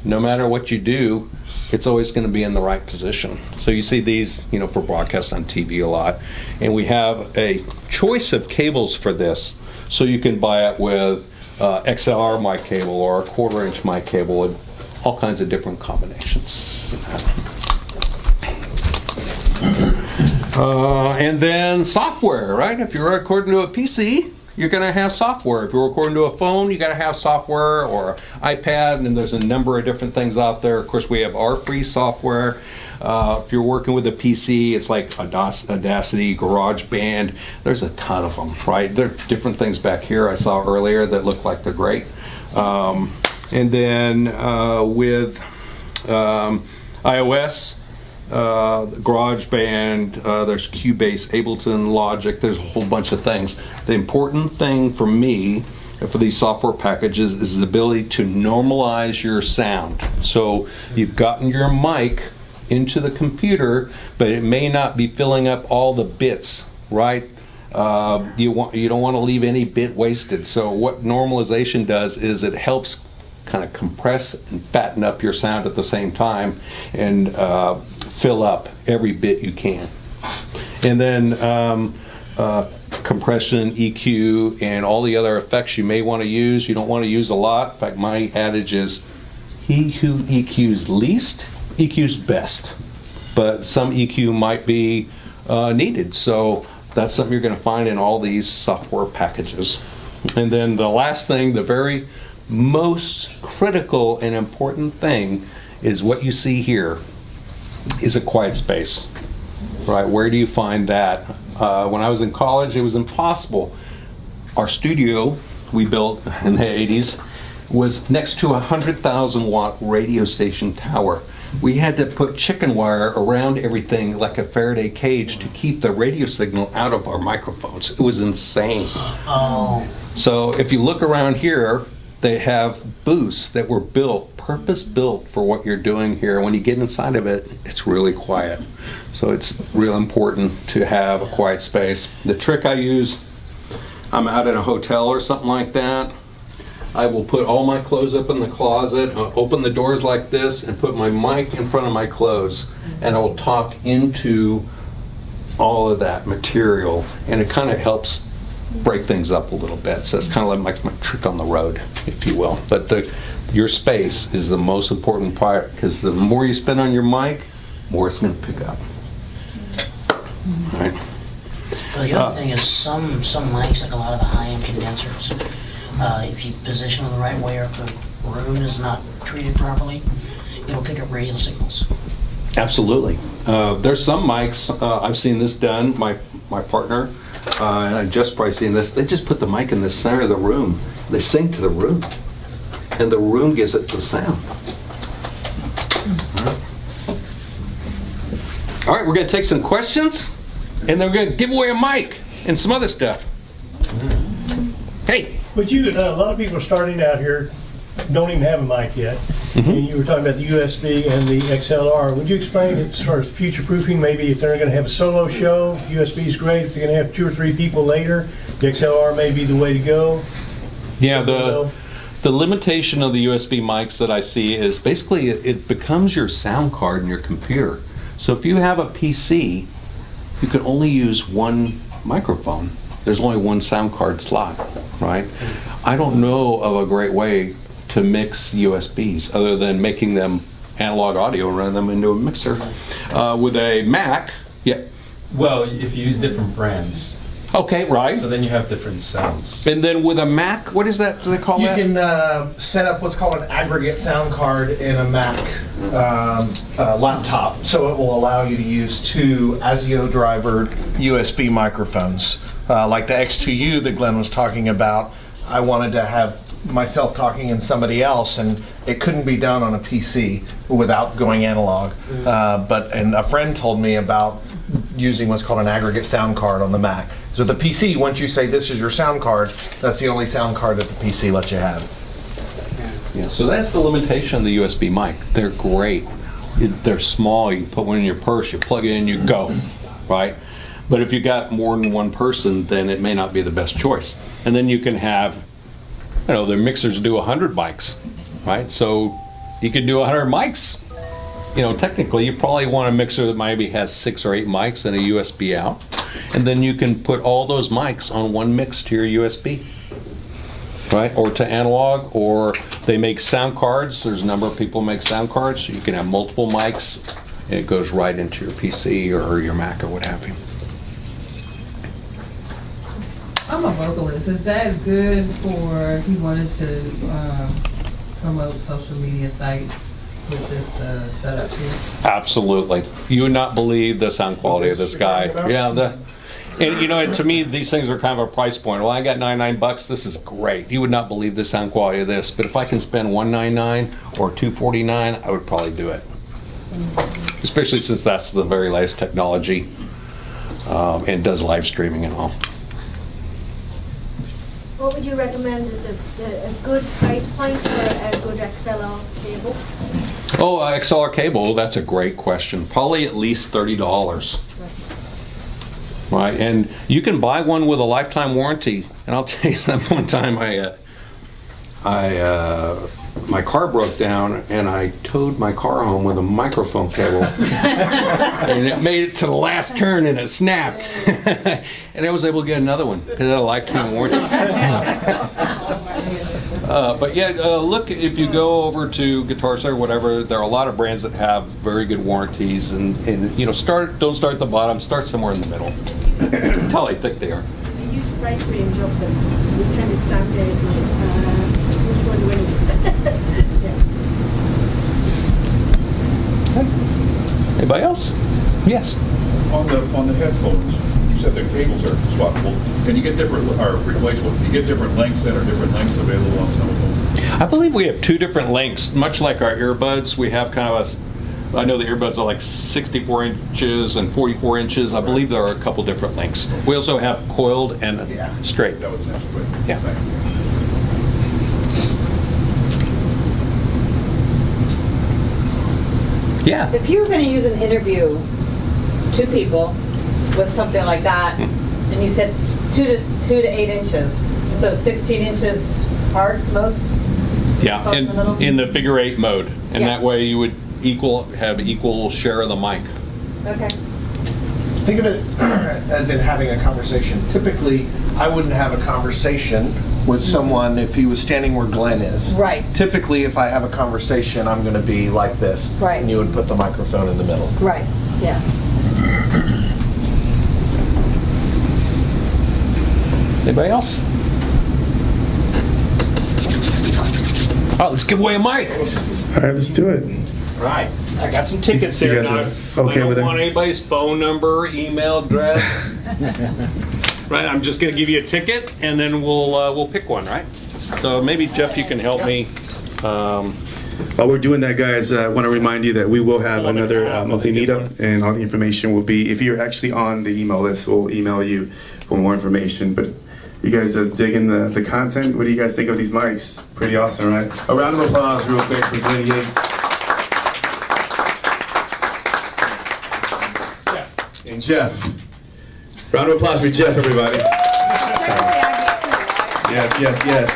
No matter what you do, it's always going to be in the right position. So you see these, for broadcast on TV a lot. And we have a choice of cables for this. So you can buy it with XLR mic cable or a 1/4-inch mic cable, and all kinds of different combinations. And then software, right? If you're recording to a PC, you're going to have software. If you're recording to a phone, you got to have software, or iPad, and there's a number of different things out there. Of course, we have our free software. If you're working with a PC, it's like Audacity, GarageBand. There's a ton of them, right? There are different things back here I saw earlier that look like they're great. And then with iOS, GarageBand, there's Cubase, Ableton, Logic, there's a whole bunch of things. The important thing for me for these software packages is the ability to normalize your sound. So you've gotten your mic into the computer, but it may not be filling up all the bits, right? You don't want to leave any bit wasted. So what normalization does is it helps kind of compress and fatten up your sound at the same time and fill up every bit you can. And then compression, EQ, and all the other effects you may want to use. You don't want to use a lot. In fact, my adage is, he who EQs least, EQs best. But some EQ might be needed. So that's something you're going to find in all these software packages. And then the last thing, the very most critical and important thing, is what you see here is a quiet space. Right? Where do you find that? When I was in college, it was impossible. Our studio we built in the 80s was next to a 100,000 watt radio station tower. We had to put chicken wire around everything like a Faraday cage to keep the radio signal out of our microphones. It was insane. Oh. So if you look around here, they have booths that were built, purpose-built for what you're doing here. When you get inside of it, it's really quiet. So it's real important to have a quiet space. The trick I use, I'm out in a hotel or something like that, I will put all my clothes up in the closet, open the doors like this, and put my mic in front of my clothes, and I will talk into all of that material, and it kind of helps break things up a little bit. So it's kind of like my trick on the road, if you will. But your space is the most important part, because the more you spend on your mic, more it's going to pick up. All right. Well, the other thing is some mics, like a lot of the high-end condensers, if you position them the right way or if the room is not treated properly, it'll pick up radio signals. Absolutely. There's some mics, I've seen this done, my partner, and I just probably seen this, they just put the mic in the center of the room. They sing to the room, and the room gives it the sound. All right, we're going to take some questions, and then we're going to give away a mic and some other stuff. Hey. But a lot of people are starting out here, don't even have a mic yet. And you were talking about the USB and the XLR. Would you explain as far as future proofing, maybe if they're going to have a solo show, USB is great. If they're going to have 2 or 3 people later, the XLR may be the way to go? Yeah, the limitation of the USB mics that I see is basically it becomes your sound card in your computer. So if you have a PC, you can only use one microphone. There's only one sound card slot, right? I don't know of a great way to mix USBs other than making them analog audio and run them into a mixer. With a Mac, yeah. Well, if you use different brands. Okay, right. So then you have different sounds. And then with a Mac, what is that? Do they call that? You can set up what's called an aggregate sound card in a Mac laptop, so it will allow you to use 2 ASIO driver USB microphones. Like the X2U that Glenn was talking about, I wanted to have myself talking and somebody else, and it couldn't be done on a PC without going analog. And a friend told me about using what's called an aggregate sound card on the Mac. So the PC, once you say this is your sound card, that's the only sound card that the PC lets you have. Yeah, so that's the limitation of the USB mic. They're great. They're small. You can put one in your purse, you plug it in, you go, right? But if you got more than one person, then it may not be the best choice. And then you can have, their mixers do 100 mics, right? So you could do 100 mics. Technically, you probably want a mixer that maybe has 6 or 8 mics and a USB out. And then you can put all those mics on one mix to your USB, right? Or to analog, or they make sound cards. There's a number of people make sound cards, so you can have multiple mics, and it goes right into your PC or your Mac or what have you. I'm a vocalist. Is that good for if you wanted to promote social media sites with this setup here? Absolutely. You would not believe the sound quality of this guy. Yeah, and to me, these things are kind of a price point. Well, I got $99. This is great. You would not believe the sound quality of this. But if I can spend $199 or $249, I would probably do it. Especially since that's the very latest technology and does live streaming and all. What would you recommend is a good price point for a good XLR cable? Oh, XLR cable, that's a great question. Probably at least $30. Right, and you can buy one with a lifetime warranty. And I'll tell you that one time my car broke down and I towed my car home with a microphone cable. And it made it to the last turn and it snapped. And I was able to get another one because it had a lifetime warranty. But yeah, look, if you go over to Guitar Center or whatever, there are a lot of brands that have very good warranties, and you know, don't start at the bottom, start somewhere in the middle. Tell how thick they are. There's a huge price range of them. We kind of started which one winning. Anybody else? Yes. On the headphones, you said the cables are swappable. Can you get different or replaceable? Can you get different lengths that are different lengths available on some of them? I believe we have 2 different lengths, much like our earbuds. We have kind of I know the earbuds are like 64 inches and 44 inches. I believe there are a couple different lengths. We also have coiled and straight. That was next question. Yeah. Yeah. If you were going to use an interview, 2 people with something like that, and you said 2 to 8 inches, so 16 inches apart most. Yeah, in the figure 8 mode, and that way you would have equal share of the mic. Okay. Think of it as in having a conversation. Typically, I wouldn't have a conversation with someone if he was standing where Glenn is. Right. Typically, if I have a conversation, I'm going to be like this. Right. And you would put the microphone in the middle. Right. Yeah. Anybody else? Oh, let's give away a mic. All right, let's do it. Right. I got some tickets You here. guys Now, are okay I don't with it? want anybody's phone number, email address. Right. I'm just going to give you a ticket, and then we'll pick one. Right. So maybe Jeff, you can help me. While we're doing that, guys, I want to remind you that we will have another monthly meetup, and all the information will be, if you're actually on the email list, we'll email you for more information. But you guys are digging the content. What do you guys think of these mics? Pretty awesome, right? A round of applause real quick for Glenn Yates. And Jeff. Round of applause for Jeff, everybody. Yes, yes, yes.